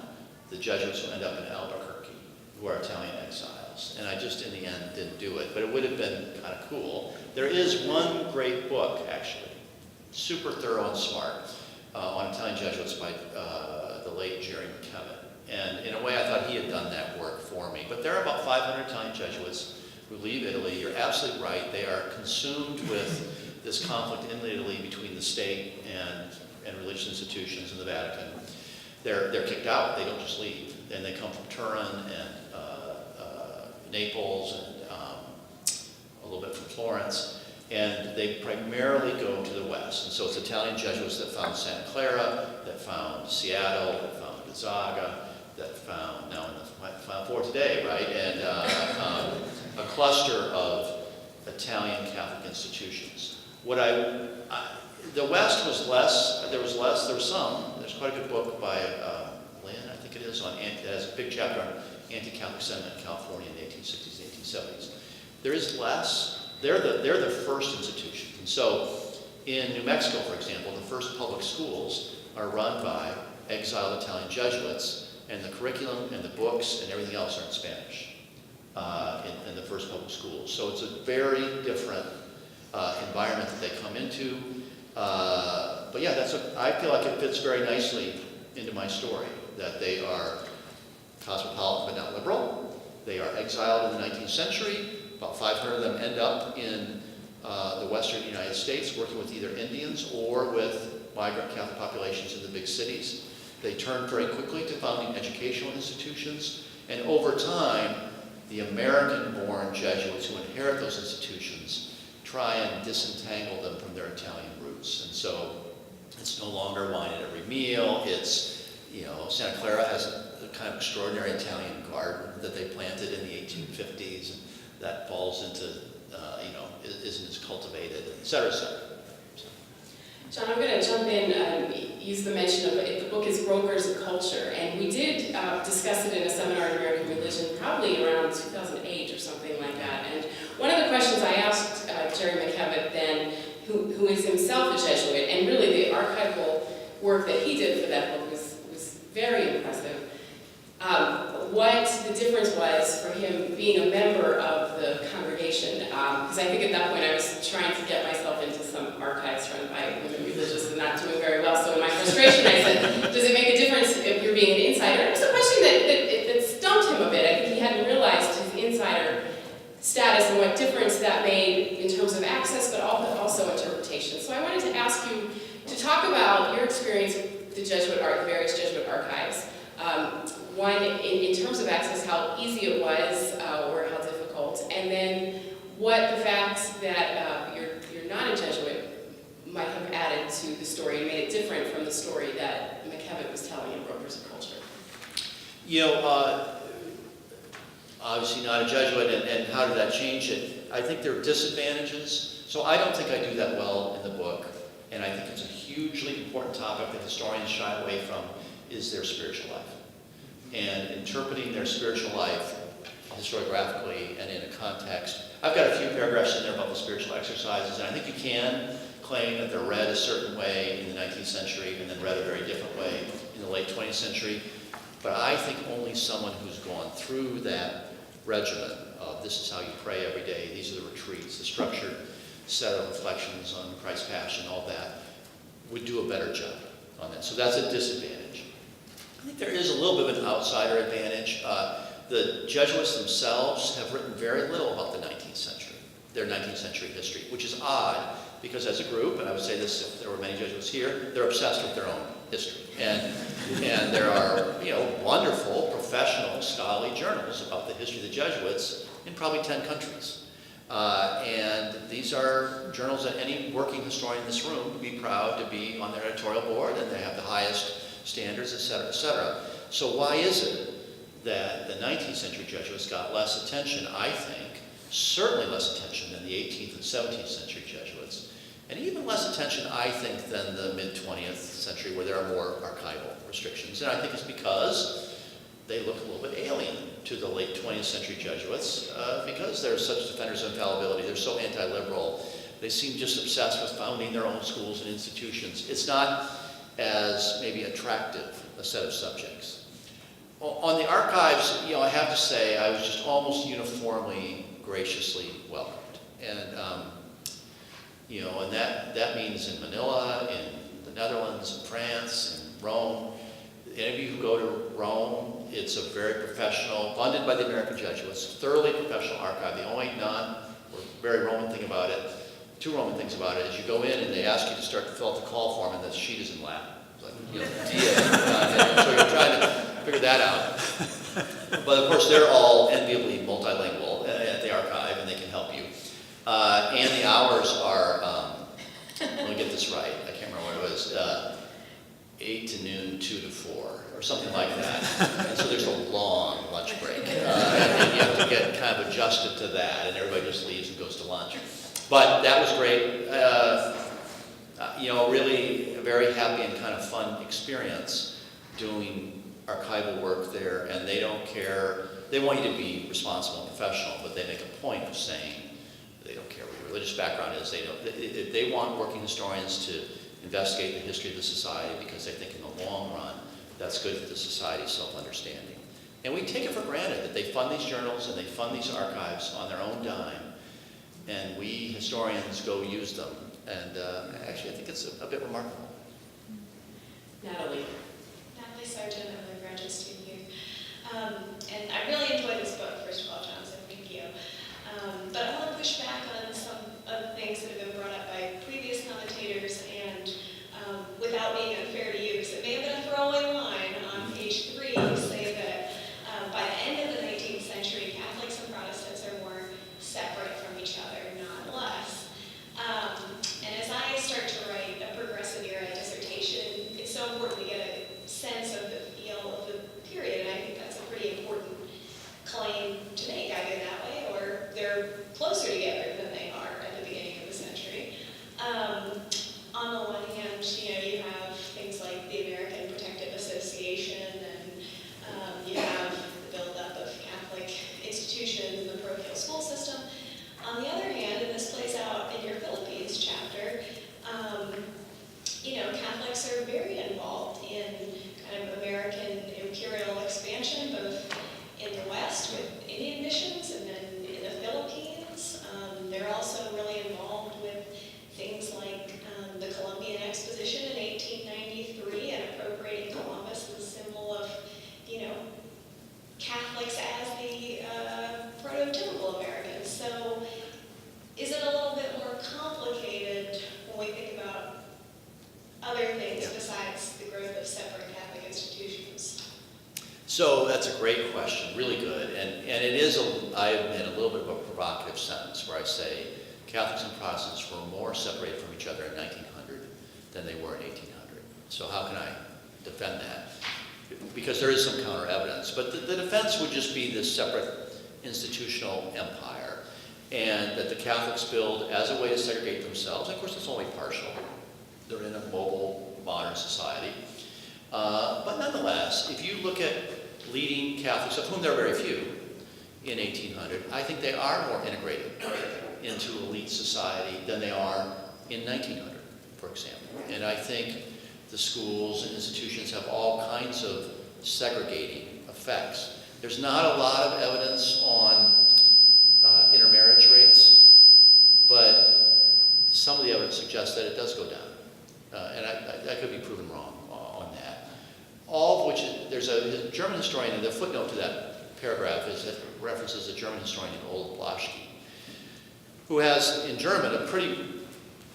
the Jesuits who end up in Albuquerque, who are Italian exiles, and I just in the end didn't do it, but it would have been kind of cool. There is one great book, actually, super thorough and smart, on Italian Jesuits by the late Jerry McGreevy. And in a way, I thought he had done that work for me. But there are about 500 Italian Jesuits who leave Italy. You're absolutely right. They are consumed with this conflict in Italy between the state and religious institutions and the Vatican. They're kicked out. They don't just leave. And they come from Turin and Naples and a little bit from Florence. And they primarily go to the west. And so it's Italian Jesuits that found Santa Clara, that found Seattle, that found Gonzaga, that found, now in the Final Four today, right? And a cluster of Italian Catholic institutions. The West was less, there was some, there's quite a good book by Lynn, I think it is, that has a big chapter on anti-Catholic sentiment in California in the 1860s and 1870s. There is less. They're the first institution. And so in New Mexico, for example, the first public schools are run by exiled Italian Jesuits, and the curriculum and the books and everything else are in Spanish in the first public schools. So it's a very different environment that they come into. But yeah, I feel like it fits very nicely into my story, that they are cosmopolitan but not liberal. They are exiled in the 19th century. About 500 of them end up in the western United States, working with either Indians or with migrant Catholic populations in the big cities. They turn very quickly to founding educational institutions, and over time, the American-born Jesuits who inherit those institutions try and disentangle them from their Italian roots. And so it's no longer wine at every meal. It's, Santa Clara has a kind of extraordinary Italian garden that they planted in the 1850s, and that falls into, isn't as cultivated, et cetera, et cetera. So. John, I'm going to jump in, use the mention of it. The book is Brokers of Culture, and we did discuss it in a seminar on American religion probably around 2008 or something like that. And one of the questions I asked Jerry McGreevy then, who is himself a Jesuit, and really the archival work that he did for that book was very impressive, what the difference was for him being a member of the congregation. Because I think at that point I was trying to get myself into some archives run by women religious and not doing very well. So in my frustration I said, does it make a difference if you're being an insider? And it was a question that stumped him a bit. I think he hadn't realized his insider status and what difference that made in terms of access, but also interpretation. So I wanted to ask you to talk about your experience with the various Jesuit archives. One, in terms of access, how easy it was or how difficult, and then what the fact that you're not a Jesuit might have added to the story and made it different from the story that McGreevy was telling in Brokers of Culture. Obviously not a Jesuit, and how did that change it? I think there are disadvantages. So I don't think I do that well in the book, and I think it's a hugely important topic that historians shy away from, is their spiritual life. And interpreting their spiritual life historiographically and in a context. I've got a few paragraphs in there about the spiritual exercises, and I think you can claim that they're read a certain way in the 19th century and then read a very different way in the late 20th century. But I think only someone who's gone through that regimen of this is how you pray every day, these are the retreats, the structured set of reflections on Christ's Passion, all that, would do a better job on that. So that's a disadvantage. I think there is a little bit of an outsider advantage. The Jesuits themselves have written very little about the 19th century, their 19th century history, which is odd because as a group, and I would say this if there were many Jesuits here, they're obsessed with their own history. And there are, wonderful, professional, scholarly journals about the history of the Jesuits in probably 10 countries. And these are journals that any working historian in this room would be proud to be on their editorial board, and they have the highest standards, et cetera, et cetera. So why is it that the 19th century Jesuits got less attention, I think, certainly less attention than the 18th and 17th century Jesuits? And even less attention, I think, than the mid-20th century where there are more archival restrictions. And I think it's because they look a little bit alien to the late 20th century Jesuits because they're such defenders of infallibility. They're so anti-liberal. They seem just obsessed with founding their own schools and institutions. It's not as maybe attractive a set of subjects. On the archives, I have to say I was just almost uniformly graciously welcomed. And and that means in Manila, in the Netherlands, in France, in Rome. Any of you who go to Rome, it's a very professional, funded by the American Jesuits, thoroughly professional archive. The only or very Roman thing about it, two Roman things about it, is you go in and they ask you to start to fill out the call form, and the sheet is in Latin. It's like, so you're trying to figure that out. But of course, they're all enviably multilingual at the archive, and they can help you. And the hours are, let me get this right, I can't remember what it was, 8 to noon, 2 to 4, or something like that. And so there's a long lunch break. And you have to get kind of adjusted to that, and everybody just leaves and goes to lunch. But that was great. Really a very happy and kind of fun experience doing archival work there, and they don't care. They want you to be responsible and professional, but they make a point of saying they don't care what your religious background is. They want working historians to investigate the history of the society because they think in the long run that's good for the society's self-understanding. And we take it for granted that they fund these journals and they fund these archives on their own dime, and we historians go use them. And actually, I think it's a bit remarkable. Natalie. Natalie Sargent, I'm a graduate student here. And I really enjoyed this book, first of all, John, so thank you. But I want to push back on some of the things that have been brought up by previous commentators, and without being unfair to you, because it may have been a throwaway line on page 3, you say that by the end of the 19th century, Catholics and Protestants are more separate from each other, not less. And as I start to write a progressive era dissertation, it's so important to get a sense of the feel of the period, and I think that's a pretty important claim to make, either that way or they're closer together than they are at the beginning of the century. On the one hand, you have things like the American Protective Association, and you have the buildup of Catholic institutions and the parochial school system. On the other hand, and this plays out in your Philippines chapter, Catholics are very involved in kind of American imperial expansion, both in the West with Indian missions and then in the Philippines. They're also really involved with things like the Columbian Exposition in 1893 and appropriating Columbus as a symbol of, Catholics as the prototypical Americans. So is it a little bit more complicated when we think about other things besides the growth of separate Catholic institutions? So that's a great question, really good. And it is, I admit, a little bit of a provocative sentence where I say Catholics and Protestants were more separated from each other in 1900 than they were in 1800. So how can I defend that? Because there is some counter evidence. But the defense would just be this separate institutional empire, and that the Catholics build as a way to segregate themselves. Of course, it's only partial. They're in a mobile, modern society. But nonetheless, if you look at leading Catholics, of whom there are very few in 1800, I think they are more integrated into elite society than they are in 1900, for example. And I think the schools and institutions have all kinds of segregating effects. There's not a lot of evidence on intermarriage rates, but some of the evidence suggests that it does go down. And I could be proven wrong on that. All of which, there's a German historian, and the footnote to that paragraph is that references a German historian named Olaf Blaschke, who has, in German, a pretty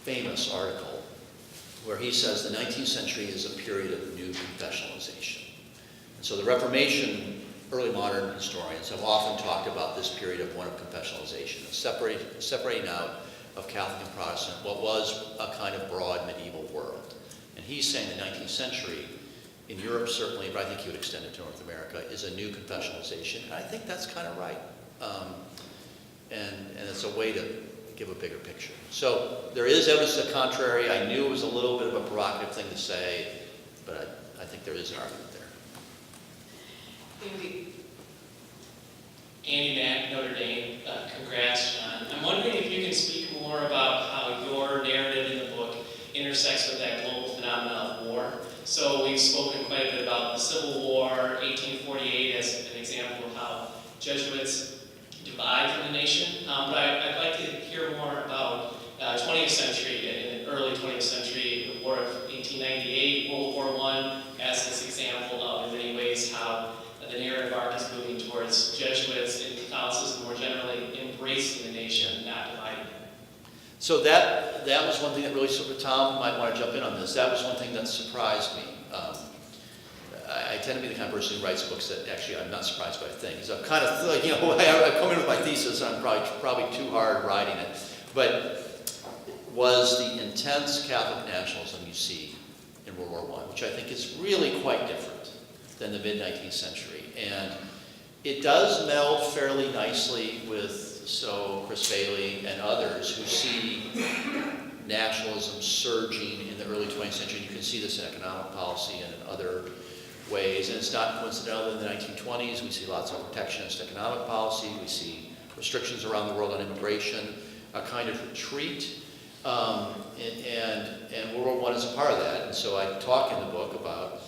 famous article where he says the 19th century is a period of new confessionalization. And so the Reformation, early modern historians have often talked about this period of one of confessionalization, separating out of Catholic and Protestant what was a kind of broad medieval world. And he's saying the 19th century, in Europe certainly, but I think he would extend it to North America, is a new confessionalization. And I think that's kind of right. And it's a way to give a bigger picture. So there is evidence to the contrary. I knew it was a little bit of a provocative thing to say, but I think there is an argument there. Andy. Andy Mack, Notre Dame. Congrats, John. I'm wondering if you can speak more about how your narrative in the book intersects with that global phenomenon of war. So we've spoken quite a bit about the Civil War, 1848 as an example of how Jesuits divide from the nation. But I'd like to hear more about 20th century, in the early 20th century, the War of 1898, World War I, as this example of, in many ways, how the narrative arc is moving towards Jesuits and Catholicism more generally embracing the nation, not dividing it. So that was one thing that really, Tom might want to jump in on this. That was one thing that surprised me. I tend to be the kind of person who writes books that actually I'm not surprised by things. I'm kind of like, I come in with my thesis and I'm probably too hard writing it. But was the intense Catholic nationalism you see in World War I, which I think is really quite different than the mid-19th century. And it does meld fairly nicely with Chris Bailey and others who see nationalism surging in the early 20th century. You can see this in economic policy and in other ways. And it's not coincidental in the 1920s. We see lots of protectionist economic policy. We see restrictions around the world on immigration, a kind of retreat. And World War I is a part of that. And so I talk in the book about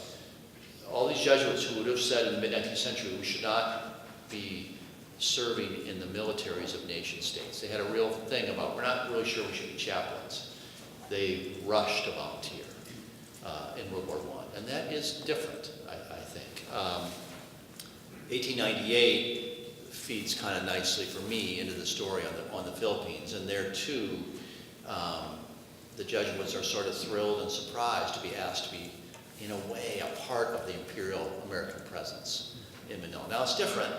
all these Jesuits who would have said in the mid-19th century, we should not be serving in the militaries of nation states. They had a real thing about, we're not really sure we should be chaplains. They rushed to volunteer in World War I. And that is different, I think. 1898 feeds kind of nicely for me into the story on the Philippines. And there too, the Jesuits are sort of thrilled and surprised to be asked to be, in a way, a part of the imperial American presence in Manila. Now it's different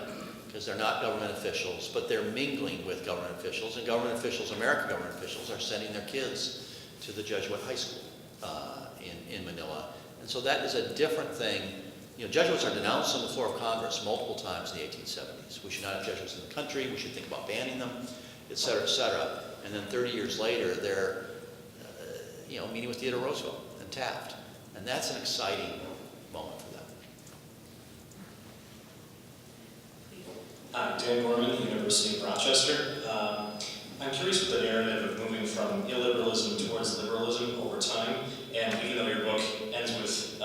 because they're not government officials, but they're mingling with government officials, and government officials, American government officials, are sending their kids to the Jesuit high school in Manila. And so that is a different thing. Jesuits are denounced on the floor of Congress multiple times in the 1870s. We should not have Jesuits in the country, we should think about banning them, et cetera, et cetera. And then 30 years later, they're meeting with Theodore Roosevelt and Taft. And that's an exciting moment for them. I'm Dan Gorman, University of Rochester. I'm curious with the narrative of moving from illiberalism towards liberalism over time, and even though your book ends with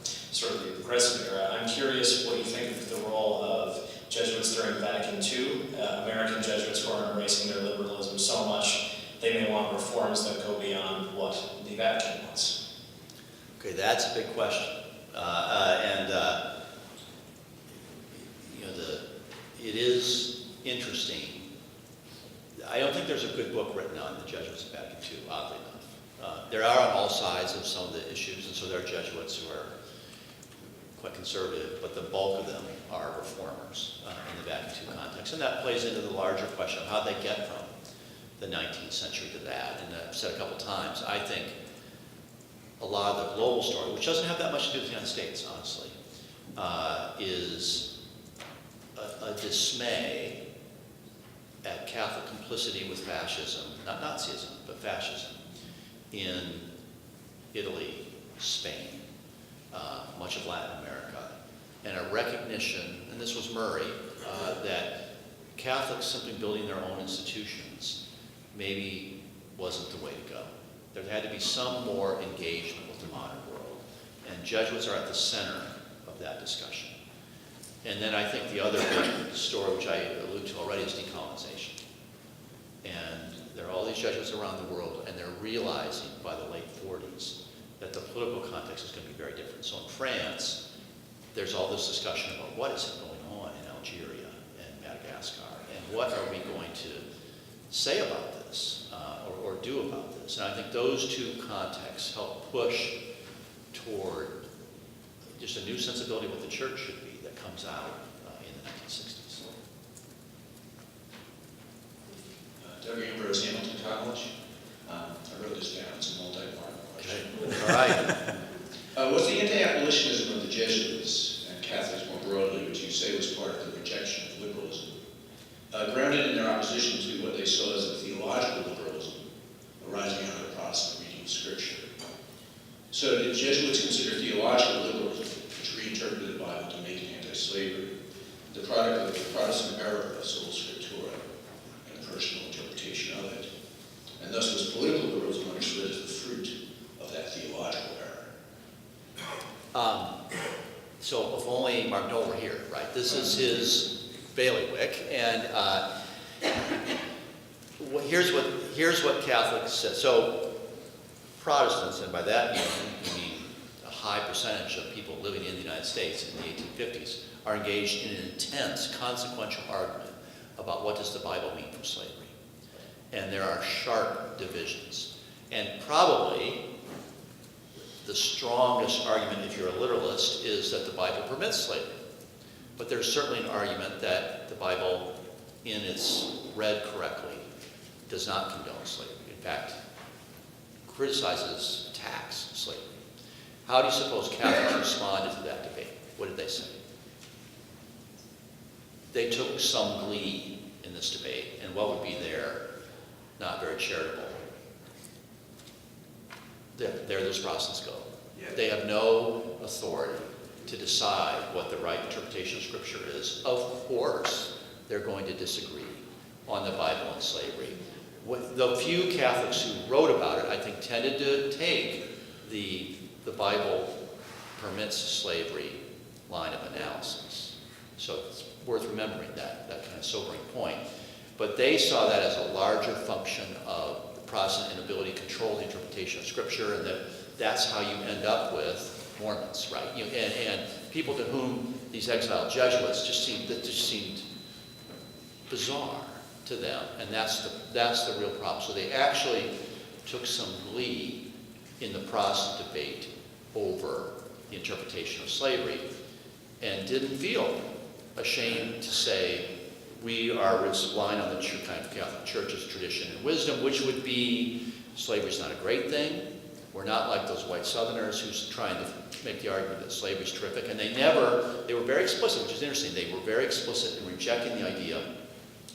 sort of the progressive era, I'm curious what you think of the role of Jesuits during Vatican II, American Jesuits who are embracing their liberalism so much they may want reforms that go beyond what the Vatican wants. Okay, that's a big question. It is interesting. I don't think there's a good book written on the Jesuits of Vatican II, oddly enough. There are on all sides of some of the issues, and so there are Jesuits who are quite conservative, but the bulk of them are reformers in the Vatican II context. And that plays into the larger question of how they get from the 19th century to that. And I've said a couple times, I think a lot of the global story, which doesn't have that much to do with the United States, honestly, is a dismay at Catholic complicity with fascism, not Nazism, but fascism, in Italy, Spain, much of Latin America, and a recognition, and this was Murray, that Catholics simply building their own institutions maybe wasn't the way to go. There had to be some more engagement with the modern world, and Jesuits are at the center of that discussion. And then I think the other big story, which I alluded to already, is decolonization. And there are all these Jesuits around the world, and they're realizing by the late 40s that the political context is going to be very different. So in France, there's all this discussion about what is going on in Algeria and Madagascar, and what are we going to say about this or do about this. And I think those two contexts help push toward just a new sensibility of what the church should be that comes out in the 1960s. Doug Ambrose, Hamilton College. I wrote this down, it's a multi-part question. Okay. All right. Was the anti-abolitionism of the Jesuits and Catholics more broadly, which you say was part of the rejection of liberalism, grounded in their opposition to what they saw as a theological slavery, the product of the Protestant error of sola scriptura and the personal interpretation of it, and thus was political liberalism understood as the fruit of that theological error. So if only Mark Noll were here, right? This is his bailiwick, and here's what Catholics said. So Protestants, and by that you mean a high percentage of people living in the United States in the 1850s, are engaged in an intense, consequential argument about what does the Bible mean for slavery. And there are sharp divisions. And probably the strongest argument, if you're a literalist, is that the Bible permits slavery. But there's certainly an argument that the Bible, in its read correctly, does not condone slavery. In fact, criticizes, attacks slavery. How do you suppose Catholics responded to that debate? What did they say? They took some glee in this debate, and what would be there? Not very charitable. There those Protestants go. They have no authority to decide what the right interpretation of Scripture is. Of course, they're going to disagree on the Bible and slavery. The few Catholics who wrote about it, I think, tended to take the Bible permits slavery line of analysis. So it's worth remembering that kind of sobering point. But they saw that as a larger function of the Protestant inability to control the interpretation of Scripture, and that's how you end up with Mormons, right? And people to whom these exiled Jesuits just seemed bizarre to them, and that's the real problem. So they actually took some glee in the Protestant debate over the interpretation of slavery, and didn't feel ashamed to say, we are relying on the kind of Catholic Church's tradition and wisdom, which would be slavery is not a great thing. We're not like those white Southerners who's trying to make the argument that slavery is terrific. And they were very explicit, which is interesting. They were very explicit in rejecting the idea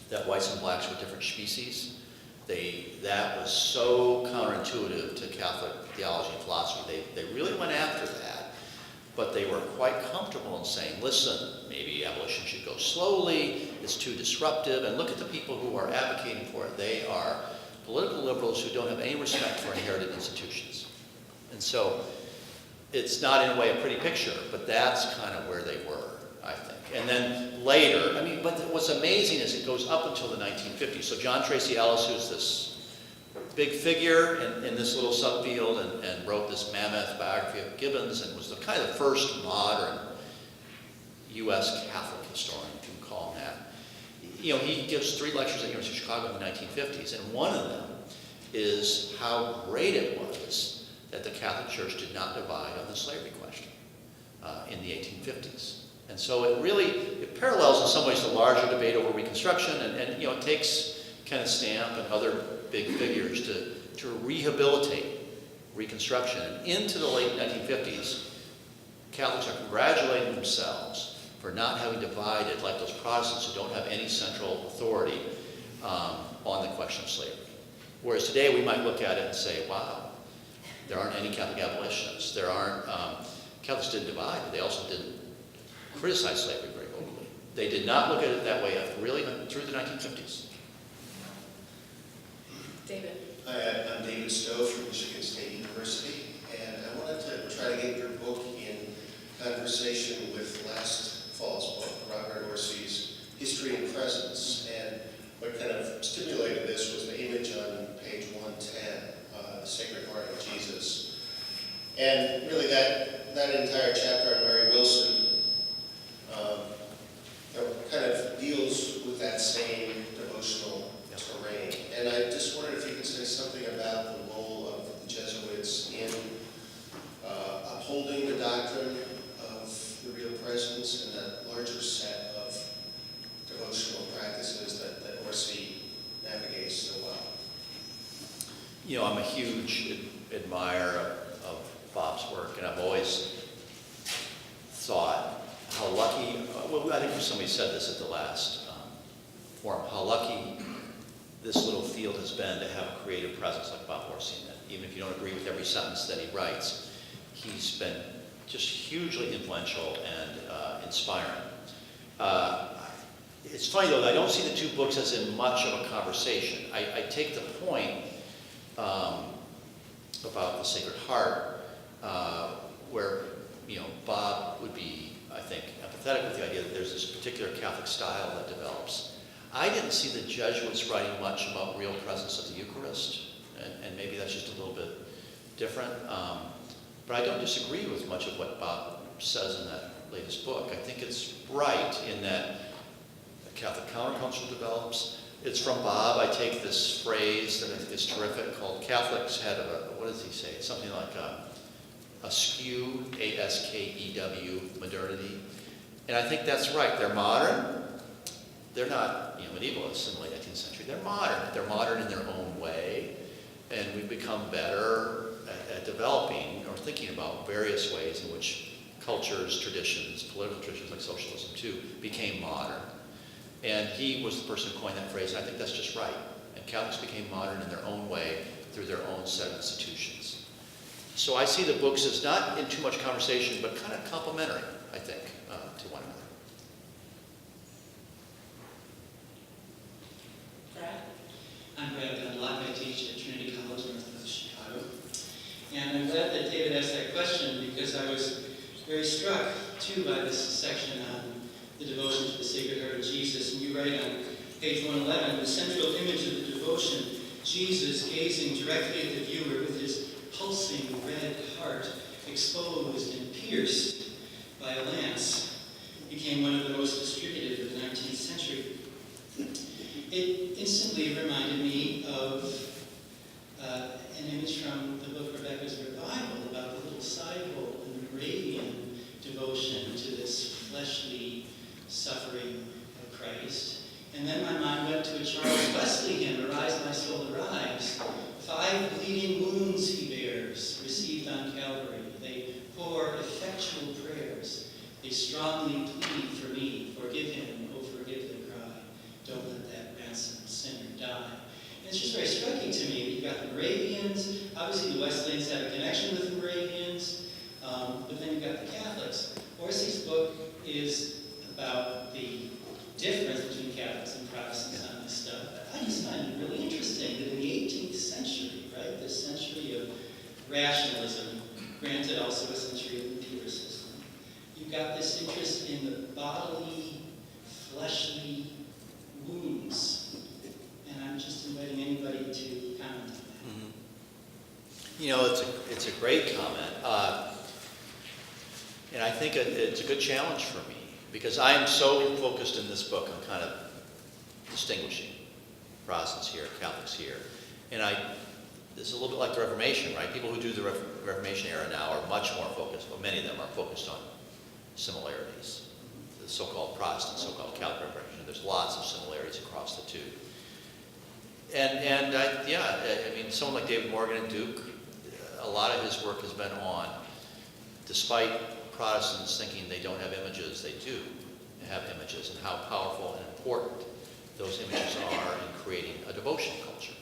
that whites and blacks were different species. That was so counterintuitive to Catholic theology and philosophy. They really went after that, but they were quite comfortable in saying, listen, maybe abolition should go slowly, it's too disruptive, and look at the people who are advocating for it. They are political liberals who don't have any respect for inherited institutions. And so it's not in a way a pretty picture, but that's kind of where they were, I think. And then later, but what's amazing is it goes up until the 1950s. So John Tracy Ellis, who's this big figure in this little subfield and wrote this mammoth biography of Gibbons and was the kind of the first modern U.S. Catholic historian, if you can call him that. He gives 3 lectures at the University of Chicago in the 1950s, and one of them is how great it was that the Catholic Church did not divide on the slavery question in the 1850s. And so it parallels in some ways the larger debate over Reconstruction, and it takes Kenneth Stamp and other big figures to rehabilitate Reconstruction. And into the late 1950s, Catholics are congratulating themselves for not having divided, like those Protestants who don't have any central authority on the question of slavery. Whereas today we might look at it and say, wow, there aren't any Catholic abolitionists. There aren't, Catholics didn't divide, but they also didn't criticize slavery very openly. They did not look at it that way really through the 1950s. David. Hi, I'm David Stowe from Michigan State University, and I wanted to try to get your book in conversation with last fall's book, Robert Orsi's History and Presence. And what kind of stimulated this was the image on page 110, the Sacred Heart of Jesus. And really that entire chapter on Mary Wilson kind of deals with that same devotional terrain. And I just wondered if you could say something about the role of the Jesuits in upholding the doctrine of the real presence and that larger set of devotional practices that Orsi navigates so well. I'm a huge admirer of Bob's work, and I've always thought how lucky, I think somebody said this at the last forum, how lucky this little field has been to have a creative presence like Bob Orsi in it. Even if you don't agree with every sentence that he writes, he's been just hugely influential and inspiring. It's funny though, I don't see the two books as in much of a conversation. I take the point about the Sacred Heart, where Bob would be, I think, empathetic with the idea that there's this particular Catholic style that develops. I didn't see the Jesuits writing much about real presence of the Eucharist, and maybe that's just a little bit different. But I don't disagree with much of what Bob says in that latest book. I think it's right in that a Catholic counterculture develops. It's from Bob. I take this phrase that I think is terrific called Catholics had what does he say? Something like a skew, A-S-K-E-W, modernity. And I think that's right. They're modern. They're not medievalists in the late 19th century. They're modern. They're modern in their own way. And we've become better at developing or thinking about various ways in which cultures, traditions, political traditions like socialism too, became modern. And he was the person who coined that phrase, and I think that's just right. And Catholics became modern in their own way through their own set of institutions. So I see the books as not in too much conversation, but kind of complementary, I think, to one another. Brad? I'm Brad Dunlop. I teach at Trinity College north of Chicago. And I'm glad that David asked that question because I was very struck, too, by this section on the devotion to the Sacred Heart of Jesus. And you write on page 111, the central image of the devotion, Jesus gazing directly at the viewer with his pulsing red heart, exposed and pierced by a lance, became one of the most distributed of the 19th century. It instantly reminded me of an image from the book Rebecca's Revival about the little side hole in the Moravian devotion to this fleshly suffering of Christ. And then my mind went to a Charles Wesley hymn, Arise My Soul Arise. 5 bleeding wounds he bears, received on Calvary. They pour effectual prayers. They strongly plead for me. Forgive him, oh forgive the cry. Don't let that ransomed sinner die. And it's just very striking to me that you've got the Moravians. Obviously the Wesleyans have a connection with the Moravians, but then you've got the Catholics. Orsi's book is about the difference between Catholics and Protestants on this stuff. I just find it really interesting that in the 18th century, right, this century of rationalism, granted also a century of empiricism, you've got this interest in the bodily, fleshly wounds. And I'm just inviting anybody to comment on that. Mm-hmm. It's a great comment. And I think it's a good challenge for me because I am so focused in this book on kind of distinguishing Protestants here, Catholics here. And this is a little bit like the Reformation, right? People who do the Reformation era now are much more focused, well, many of them are focused on similarities. The so-called Protestant, so-called Catholic Reformation, there's lots of similarities across the two. And I mean, someone like David Morgan and Duke, a lot of his work has been on, despite Protestants thinking they don't have images, they do have images, and how powerful and important those images are in creating a devotion culture.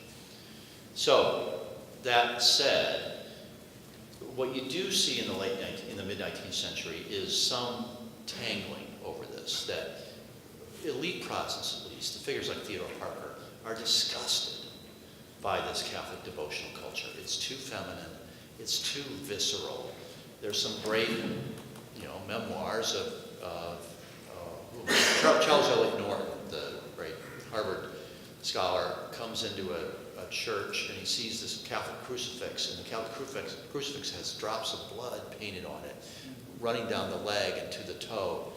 So, that said, what you do see in the mid-19th century is some tangling over this, that elite Protestants at least, the figures like Theodore Parker, are disgusted by this Catholic devotional culture. It's too feminine, it's too visceral. There's some great, memoirs of Charles Eliot Norton, the great Harvard scholar, comes into a church and he sees this Catholic crucifix, and the Catholic crucifix has drops of blood painted on it, running down the leg and to the toe.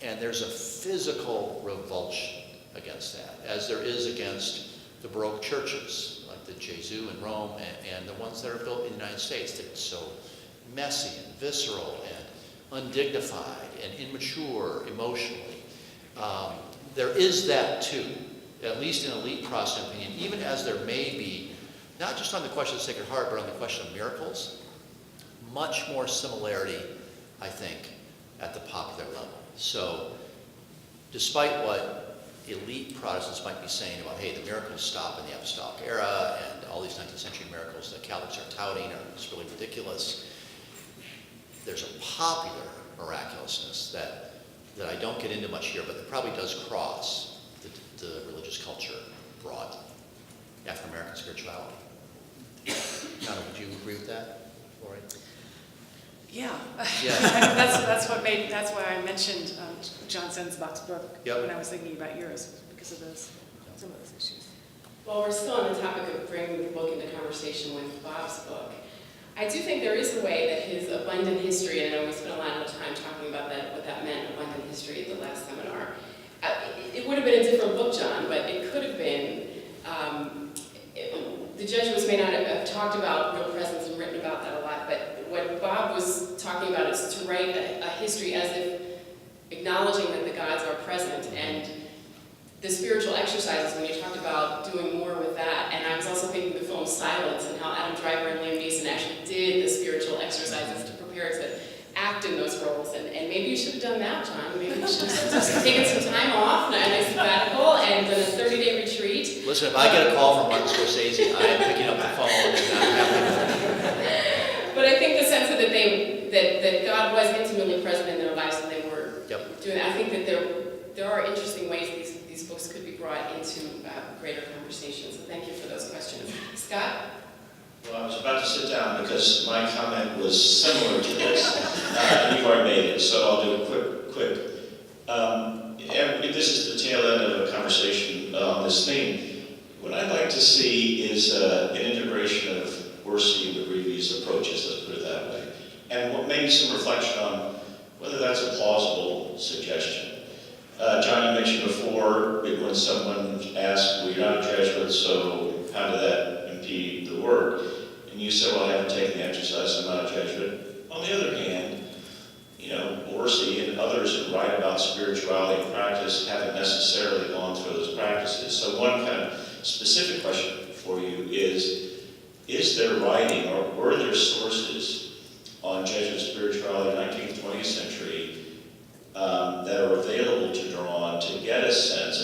And there's a physical revulsion against that, as there is against the Baroque churches, like the Jesuits in Rome and the ones that are built in the United States, that it's so messy and visceral and undignified and immature emotionally. There is that too, at least in elite Protestant opinion, even as there may be, not just on the question of the Sacred Heart, but on the question of miracles, much more similarity, I think, at the popular level. So, despite what elite Protestants might be saying about, hey, the miracles stop in the Apostolic era, and all these 19th century miracles that Catholics are touting are just really ridiculous, there's a popular miraculousness that that I don't get into much here, but that probably does cross the religious culture broad, African-American spirituality. Donna, would you agree with that, Laurie? Yeah. Yeah. That's why I mentioned John Sensbach's book Yep. when I was thinking about yours, because of some of those issues. While we're still on the topic of bringing the book into conversation with Bob's book, I do think there is a way that his abundant history, and I know we spent a lot of time talking about that, what that meant, abundant history, at the last seminar. It would have been a different book, John, but it could have been, the Jesuits may not have talked about real presence and written about that a lot, but what Bob was talking about is to write a history as if acknowledging that the gods are present, and the spiritual exercises, when you talked about doing more with that, and I was also thinking the film Silence and how Adam Driver and Liam Neeson actually did the spiritual exercises to prepare to act in those roles, and maybe you should have done that, John. Maybe you should have just taken some time off, a nice sabbatical, and done a 30-day retreat. Listen, if I get a call from Martin Scorsese, I am picking up the phone and I'm happy. But I think the sense that that God was intimately present in their lives and they were doing that. I think that there are interesting ways these books could be brought into greater conversation. So thank you for those questions. Scott? Well, I was about to sit down because my comment was similar to this, and you've already made it, so I'll do it quick. This is the tail end of a conversation on this theme. What I'd like to see is an integration of Orsi and McGreevy's approaches, let's put it that way, and maybe some reflection on whether that's a plausible suggestion. John, you mentioned before when someone asked, well, you're not a Jesuit, so how did that impede the work? And you said, well, I haven't taken the exercise, I'm not a Jesuit. On the other hand, Orsi and others who write about spirituality and practice haven't necessarily gone through those practices. So one kind of specific question for you is there writing or were there sources on Jesuit spirituality in the 19th, 20th century that are available to draw on to get a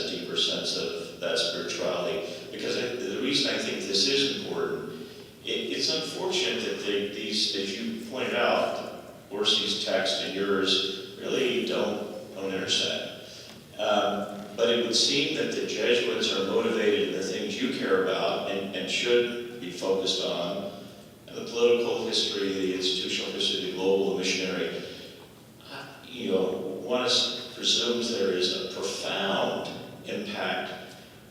deeper sense of that spirituality? Because the reason I think this is important, it's unfortunate that these, as you pointed out, Orsi's text and yours really don't intersect. But it would seem that the Jesuits are motivated in the things you care about and should be focused on, the political history, the institutional history, the global, the missionary. One presumes there is a profound impact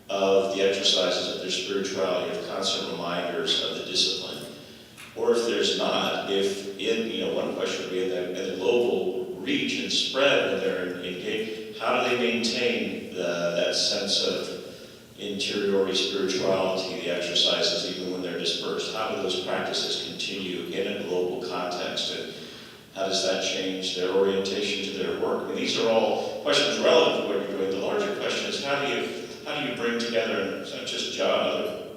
of the exercises of their spirituality, of constant reminders of the discipline. Or if there's not, one question would be at the global reach and spread when they're engaged, how do they maintain that sense of interiority, spirituality, the exercises, even when they're dispersed? How do those practices continue in a global context? And how does that change their orientation to their work? I mean, these are all questions relevant to what you're doing. The larger question is how do you bring together, and it's not just John,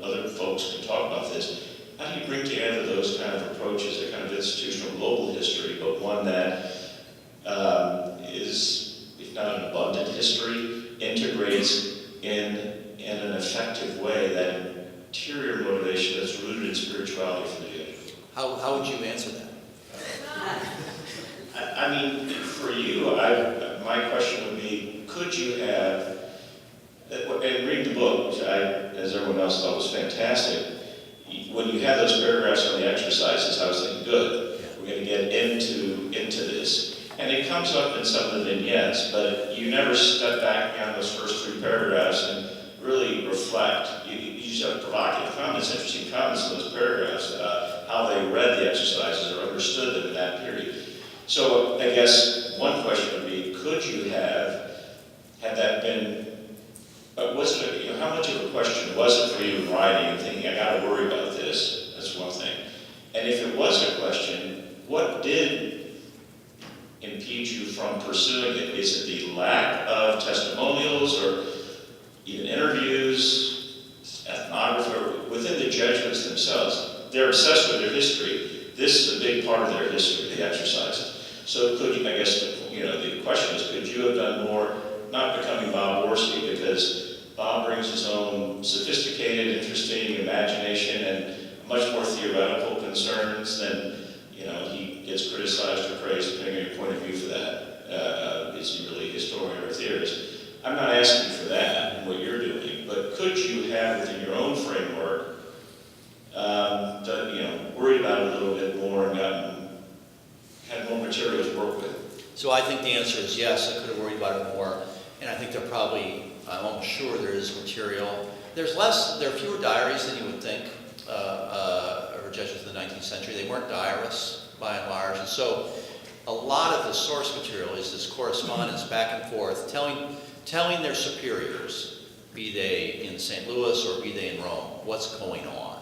other folks can talk about this, how do you bring together those kind of approaches, a kind of institutional global history, but one that is, if not an abundant history, integrates in an effective way that interior motivation that's rooted in spirituality for the good? How would you answer that? I mean, for you, my question would be, could you have, and reading the book, which as everyone else thought was fantastic, when you had those paragraphs on the exercises, I was thinking, good, we're going to get into this. And it comes up in some of the vignettes, but you never step back beyond those first 3 paragraphs and really reflect. You just have provocative comments, interesting comments in those paragraphs about how they read the exercises or understood them in that period. So I guess one question would be, could you had that been, how much of a question was it for you in writing and thinking, I got to worry about this? That's one thing. And if it was a question, what did impede you from pursuing it? Is it the lack of testimonials or even interviews, ethnography, within the Jesuits themselves? They're obsessed with their history. This is a big part of their history, the exercises. So could you, I guess, the question is, could you have done more, not becoming Bob Orsi, because Bob brings his own sophisticated, interesting imagination and much more theoretical concerns than, he gets criticized or praised depending on your point of view for that. Is he really a I'm not asking for that and what you're doing, but could you have within your own framework, worried about it a little bit more and had more material to work with? So I think the answer is yes, I could have worried about it more, and I think there probably, I'm almost sure there is material. There are fewer diaries than you would think for Jesuits in the 19th century. They weren't diarists by and large, and so a lot of the source material is this correspondence back and forth, telling their superiors, be they in St. Louis or be they in Rome, what's going on.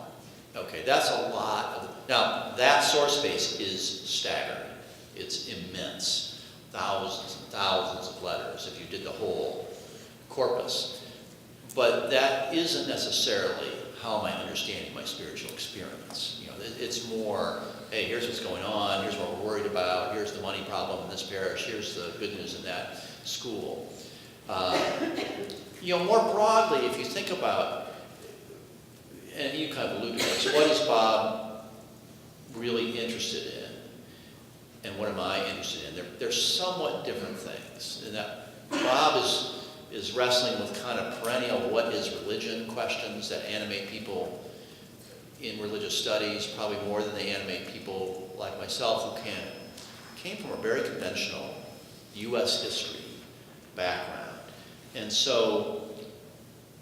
Okay, that's a lot of, now that source base is staggering. It's immense. Thousands and thousands of letters if you did the whole corpus. But that isn't necessarily how am I understanding my spiritual experience. It's more, hey, here's what's going on, here's what we're worried about, here's the money problem in this parish, here's the good news in that school. More broadly, if you think about, and you kind of alluded to this, what is Bob really interested in? And what am I interested in? They're somewhat different things. In that Bob is wrestling with kind of perennial what is religion questions that animate people in religious studies, probably more than they animate people like myself who came from a very conventional U.S. history background. And so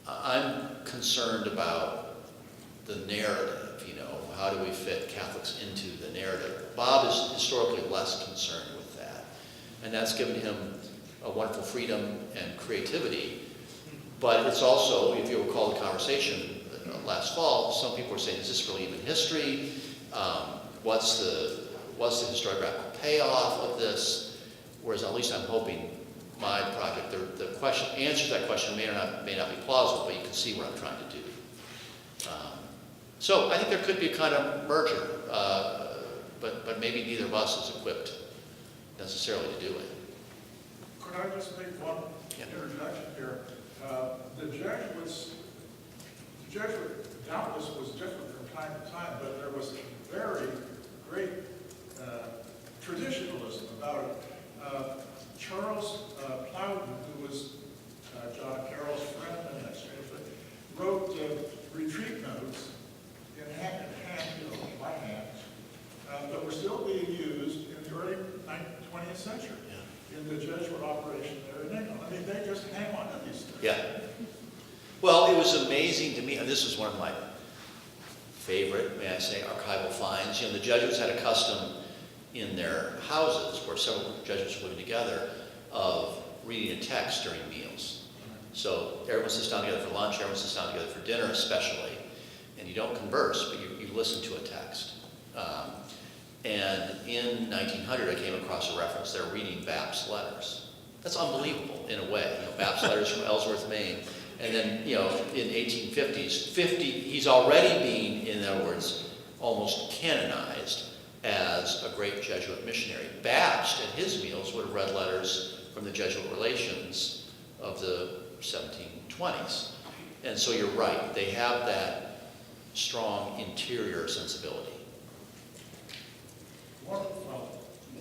I'm concerned about the narrative, how do we fit Catholics into the narrative? Bob is historically less concerned with that. And that's given him a wonderful freedom and creativity. But it's also, if you recall the conversation last fall, some people were saying, is this really even history? What's the historiographical payoff of this? Whereas at least I'm hoping my project, the answer to that question may not be plausible, but you can see what I'm trying to do. So I think there could be a kind of merger, but maybe neither of us is equipped necessarily to do it. Could I just make one interjection here? The Jesuit doubtless was different from time to time, but there was a very great traditionalism about it. Charles Plowden, who was John Carroll's friend and that sort of thing, wrote retreat notes by hand, that were still being used in the early 20th century in the Jesuit operation there in England. I mean, they just hang on to these things. Yeah. Well, it was amazing to me, and this was one of my favorite, may I say, archival finds. The Jesuits had a custom in their houses, where several Jesuits were living together, of reading a text during meals. So everyone sits down together for lunch, everyone sits down together for dinner especially, and you don't converse, but you listen to a text. And in 1900, I came across a reference, they're reading Bap's letters. That's unbelievable in a way, Bap's letters from Ellsworth, Maine. And then, in 1850s, he's already being, in other words, almost canonized as a great Jesuit missionary. Babst at his meals would have read letters from the Jesuit relations of the 1720s. And so you're right, they have that strong interior sensibility.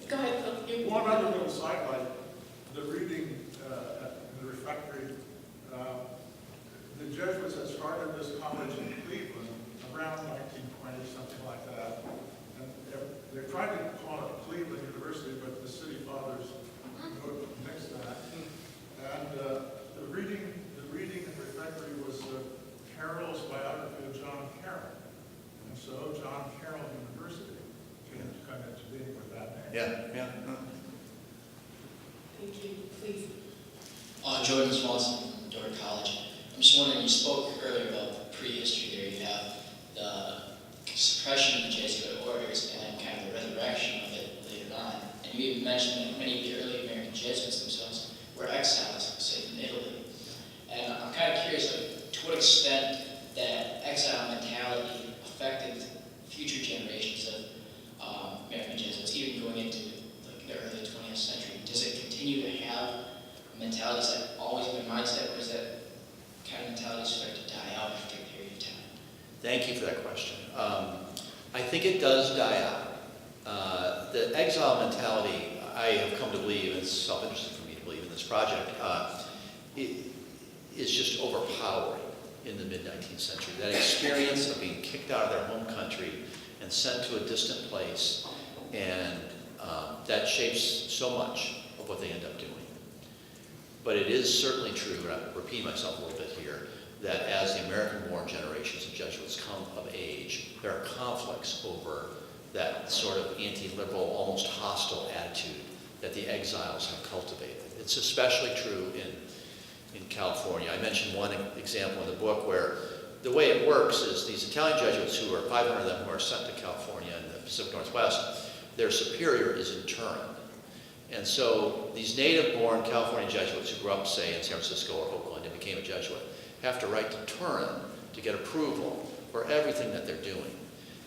Go ahead. One other little sidelight, the reading in the refectory, the Jesuits had started this college in Cleveland around 1920, something like that. And they tried to call it Cleveland University, but the city fathers nixed that. And the reading in the refectory was Carroll's biography of John Carroll. And so John Carroll University came to come into being with that name. Yeah. Thank you. Please. Jordan Swanson from Dordt College. I'm just wondering, you spoke earlier about the prehistory there. You have the suppression of the Jesuit orders and then kind of the resurrection of it later on. And you even mentioned that many of the early American Jesuits themselves were exiles, say, from Italy. And I'm kind of curious, to what extent that exile mentality affected future generations of American Jesuits, even going into the early 20th century. Does it continue to have a mentality? Is that always been a mindset, or is that kind of mentality start to die out after a period of time? Thank you for that question. I think it does die out. The exile mentality, I have come to believe, and it's self-interesting for me to believe in this project, is just overpowering in the mid-19th century. That experience of being kicked out of their home country and sent to a distant place, and that shapes so much of what they end up doing. But it is certainly true, and I'm repeating myself a little bit here, that as the American-born generations of Jesuits come of age, there are conflicts over that sort of anti-liberal, almost hostile attitude that the exiles have cultivated. It's especially true in California. I mentioned one example in the book where the way it works is these Italian Jesuits, who are 500 of them who are sent to California in the Pacific Northwest, their superior is in Turin. And so these native-born California Jesuits who grew up, say, in San Francisco or Oakland and became a Jesuit have to write to Turin to get approval for everything that they're doing.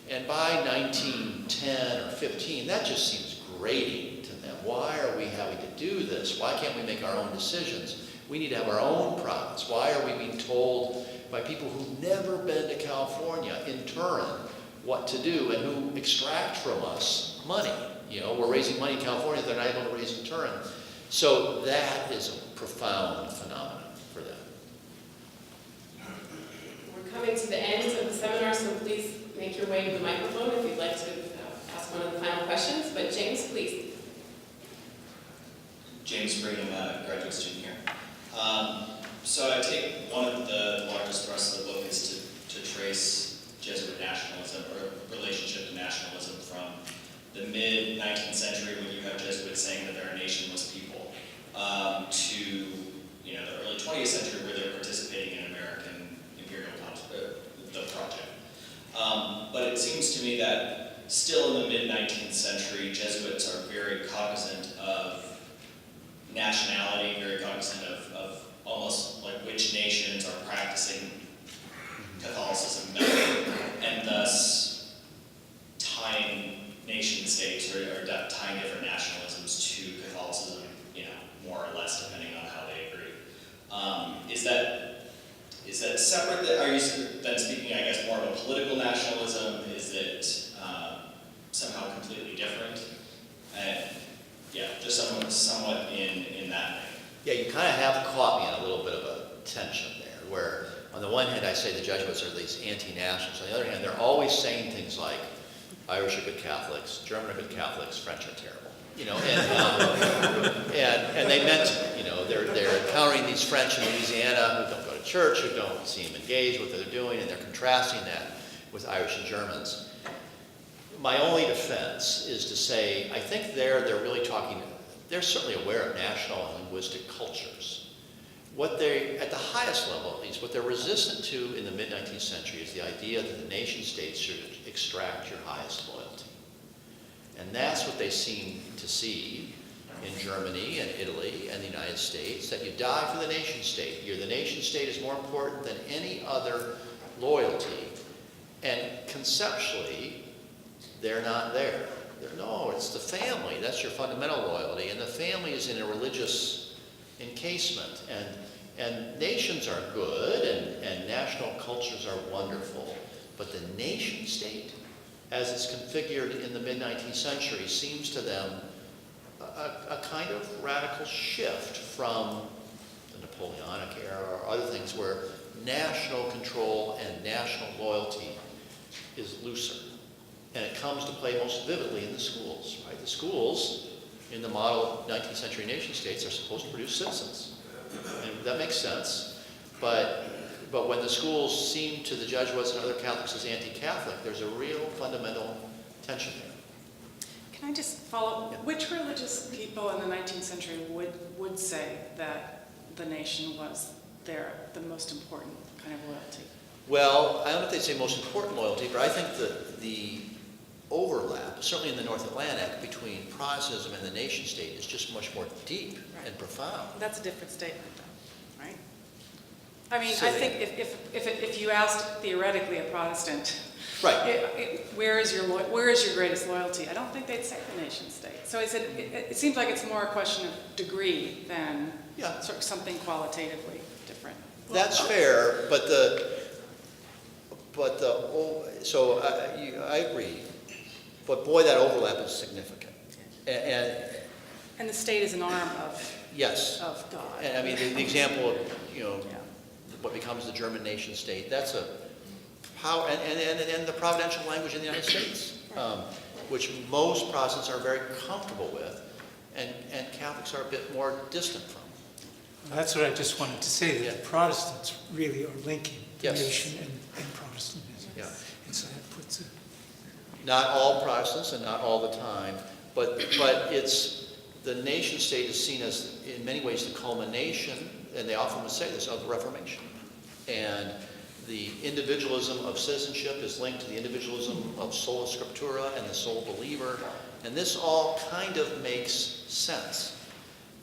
And by 1910 or 15, that just seems grating to them. Why are we having to do this? Why can't we make our own decisions? We need to have our own province. Why are we being told by people who've never been to California in Turin what to do and who extract from us money? You know, we're raising money in California they're not able to raise in Turin. So that is a profound phenomenon for them. We're coming to the end of the seminar, so please make your way to the microphone if you'd like to ask one of the final questions. But James, please. James Green, graduate student here. So I take one of the largest thrusts of the book is to trace Jesuit nationalism or relationship to nationalism from the mid-19th century, when you have Jesuits saying that they're a nationless people, to the early 20th century, where they're participating in American imperial the project. But it seems to me that still in the mid-19th century, Jesuits are very cognizant of nationality, very cognizant of almost like which nations are practicing Catholicism better, and thus tying nation states or tying different nationalisms to Catholicism, more or less, depending on how they agree. Is that separate? Are you then speaking, I guess, more of a political nationalism? Is it somehow completely different? Just somewhat in that way. Yeah, you kind of have caught me in a little bit of a tension there, where on the one hand I say the Jesuits are these anti-nationalists, on the other hand they're always saying things like Irish are good Catholics, German are good Catholics, French are terrible. And they meant it. They're encountering these French in Louisiana who don't go to church, who don't seem engaged with what they're doing, and they're contrasting that with Irish and Germans. My only defense is to say, I think they're really talking, they're certainly aware of national and linguistic cultures. What they, at the highest level at least, what they're resistant to in the mid-19th century is the idea that the nation states should extract your highest loyalty. And that's what they seem to see in Germany and Italy and the United States, that you die for the nation state. The nation state is more important than any other loyalty. And conceptually, they're not there. No, it's the family. That's your fundamental loyalty. And the family is in a religious encasement. And nations are good, and national cultures are wonderful. But the nation state, as it's configured in the mid-19th century, seems to them a kind of radical shift from the Napoleonic era or other things where national control and national loyalty is looser. And it comes to play most vividly in the schools, right? The schools in the model 19th century nation states are supposed to produce citizens. And that makes sense. But when the schools seem to the Jesuits and other Catholics as anti-Catholic, there's a real fundamental tension there. Can I just follow? Yeah. Which religious people in the 19th century would say that the nation was the most important kind of loyalty? Well, I don't know if they'd say most important loyalty, but I think that the overlap, certainly in the North Atlantic, between Protestantism and the nation state is just much more deep and profound. That's a different statement, though, right? I mean, I think if you asked theoretically a Protestant, right, where is your greatest loyalty? I don't think they'd say the nation state. So it seems like it's more a question of degree than sort of something qualitatively different. That's fair, I agree. But boy, that overlap is significant. And the state is an arm of Yes. of God. And I mean, the example of, what becomes the German nation state, that's a power, and the providential language in the United States, which most Protestants are very comfortable with, and Catholics are a bit more distant from. That's what I just wanted to say, that Yeah. the Protestants really are linking the Yes. nation and Protestantism. Yeah. And so that puts it. Not all Protestants and not all the time, but it's, the nation state is seen as, in many ways, the culmination, and they often would say this, of the Reformation. And the individualism of citizenship is linked to the individualism of sola scriptura and the sole believer, and this all kind of makes sense.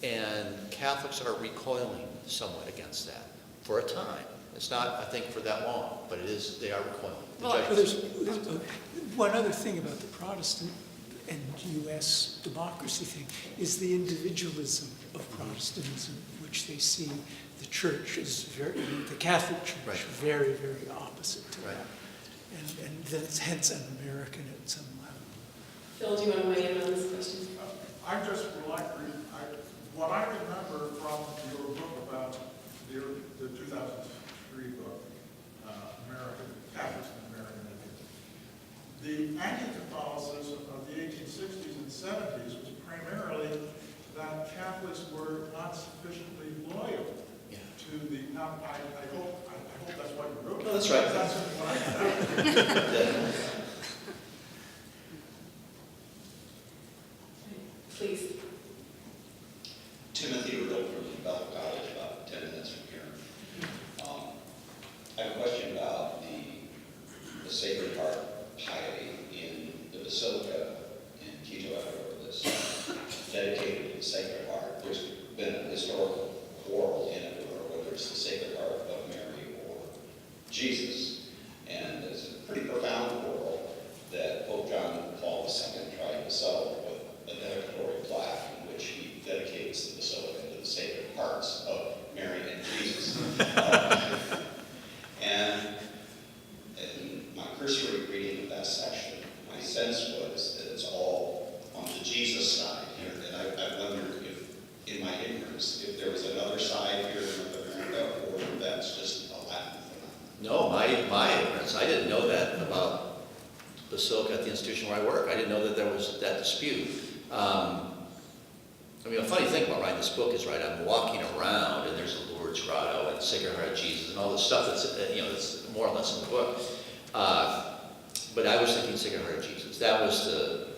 And Catholics are recoiling somewhat against that for a time. It's not, I think, for that long, but it is, they are recoiling. Well, there's one other thing about the Protestant and U.S. democracy thing is the individualism of Protestantism, which they see the church is the Catholic Church, right. very, very opposite to right. that. And then it's hence un-American at some level. Phil, do you want to weigh in on this question? I just would like to, what I remember from your book about the 2003 book, Catholics in American Ideas, the anti-Catholicism of the 1860s and 70s was primarily that Catholics were not sufficiently loyal to the. Now, I hope that's what you wrote. No, that's right. That's what I got. Please. Timothy Riddle from Embattled College, about 10 minutes from here. I have a question about the Sacred Heart piety in the Basilica in Quito, Ecuador, that's dedicated to the Sacred Heart. There's been a historical quarrel in Ecuador, whether it's the Sacred Heart of Mary or Jesus. And it's a pretty profound quarrel that Pope John Paul II tried to settle with a dedicatory plaque in which he dedicates the Basilica to the Sacred Hearts of Mary and Jesus. And in my cursory reading of that section, my sense was that it's all on the Jesus side here. And I wondered if, in my ignorance, if there was another side here in North America, or if that's just a Latin phenomenon. No, my ignorance, I didn't know that about Basilica at the institution where I work. I didn't know that there was that dispute. I mean, a funny thing about writing this book is, right, I'm walking around and there's a Lourdes Grotto and Sacred Heart of Jesus and all this stuff that's, that's more or less in the book. But I was thinking Sacred Heart of Jesus. That was the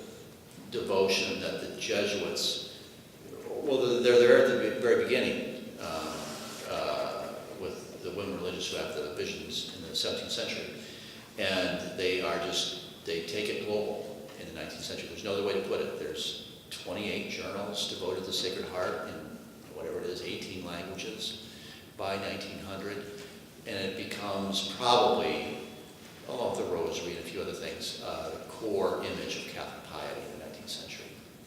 devotion that the Jesuits, well, they're there at the very beginning with the women religious who have the visions in the 17th century. And they take it global in the 19th century. There's no other way to put it. There's 28 journals devoted to the Sacred Heart in whatever it is, 18 languages by 1900. And it becomes probably, along with the Rosary and a few other things, the core image of Catholic piety in the 19th century.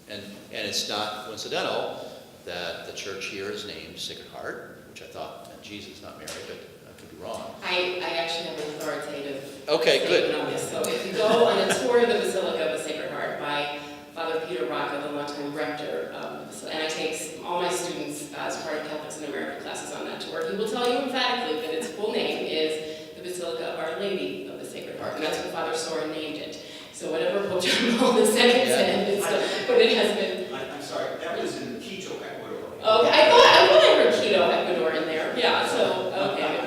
And it's not coincidental that the church here is named Sacred Heart, which I thought meant Jesus, not Mary, but I could be wrong. I actually have an authoritative good. on this. So if you go on a tour of the Basilica of the Sacred Heart by Father Peter Rocca, the longtime rector of the Basilica, and I take all my students as part of Catholics in America classes on that tour, he will tell you emphatically that its full name is the Basilica of Our Lady of the Sacred Heart, and that's what Father Sorin named it. So whatever Pope John Paul II said, but it has been. I'm sorry, that was in Quito, Ecuador. Okay, I thought I heard Quito, Ecuador in there. Yeah, so okay.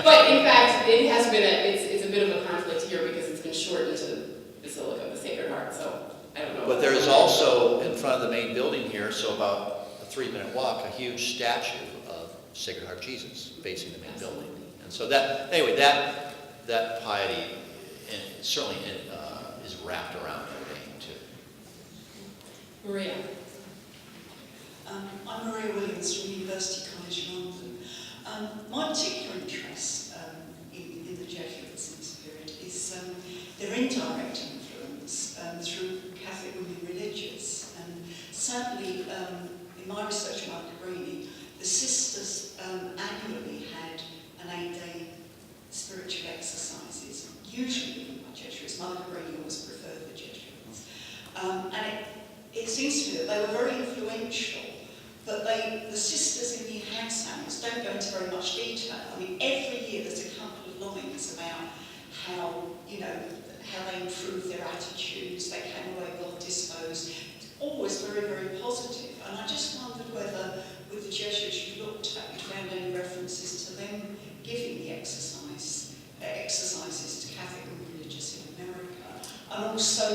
But in fact, it has been it's a bit of a conflict here because it's been shortened to Basilica of the Sacred Heart. So I don't know. But there is also in front of the main building here, so about a 3-minute walk, a huge statue of Sacred Heart Jesus facing the main building. And so that piety certainly is wrapped around Notre Dame too. Maria. I'm Maria Williams from University College London. My particular interest in the Jesuits in this period is their indirect influence through Catholic women religious. And certainly, in my research about McGreevy, the sisters annually had an 8-day spiritual exercises, usually given by Jesuits. Mother McGreevy always preferred the Jesuits. And it seems to me that they were very influential, but the sisters in the house handbooks don't go into very much detail. I mean, every year there's a couple of lines about how, how they improved their attitudes, they came away well disposed. It's always very, very positive. And I just wondered whether, with the Jesuits you looked at, you found any references to them giving the exercises to Catholic and religious in America, and also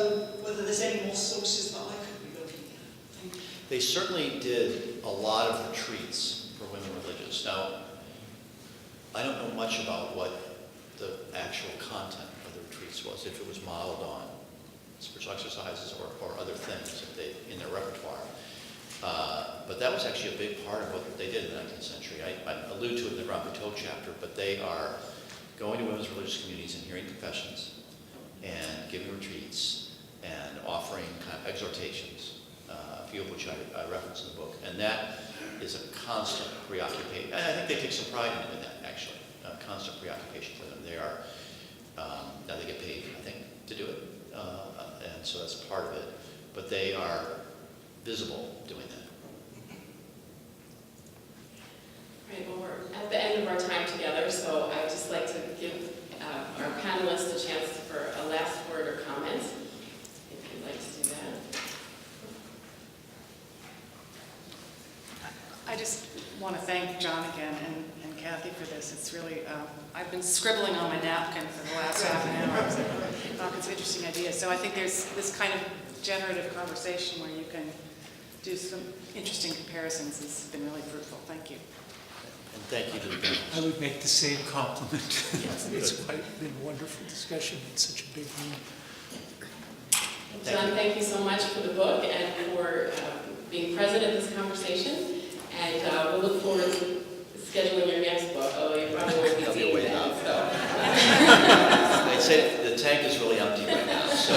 whether there's any more sources that I could be looking at. Thank you. They certainly did a lot of retreats for women religious. Now, I don't know much about what the actual content of the retreats was, if it was modeled on spiritual exercises or other things that they in their repertoire. But that was actually a big part of what they did in the 19th century. I allude to it in the Grand Couteau chapter, but they are going to women's religious communities and hearing confessions and giving retreats and offering kind of exhortations, a few of which I reference in the book. And that is a constant preoccupation. And I think they take some pride in doing that, actually. Constant preoccupation for them. They are, now they get paid, I think, to do it. And so that's part of it. But they are visible doing that. Right, well, we're at the end of our time together, so I'd just like to give our panelists a chance for a last word or comment, if you'd like to do that. I just want to thank John again and Kathy for this. It's really, I've been scribbling on my napkin for the last half an hour. So it's an interesting idea. So I think there's this kind of generative conversation where you can do some interesting comparisons. It's been really fruitful. Thank you. And thank you to the panelists. I would make the same compliment. It's quite been a wonderful discussion in such a big room. John, thank you so much for the book and for being present at this conversation. And we'll look forward to scheduling your next book, although you probably won't be seeing that. So. I'd say the tank is really empty right now. So.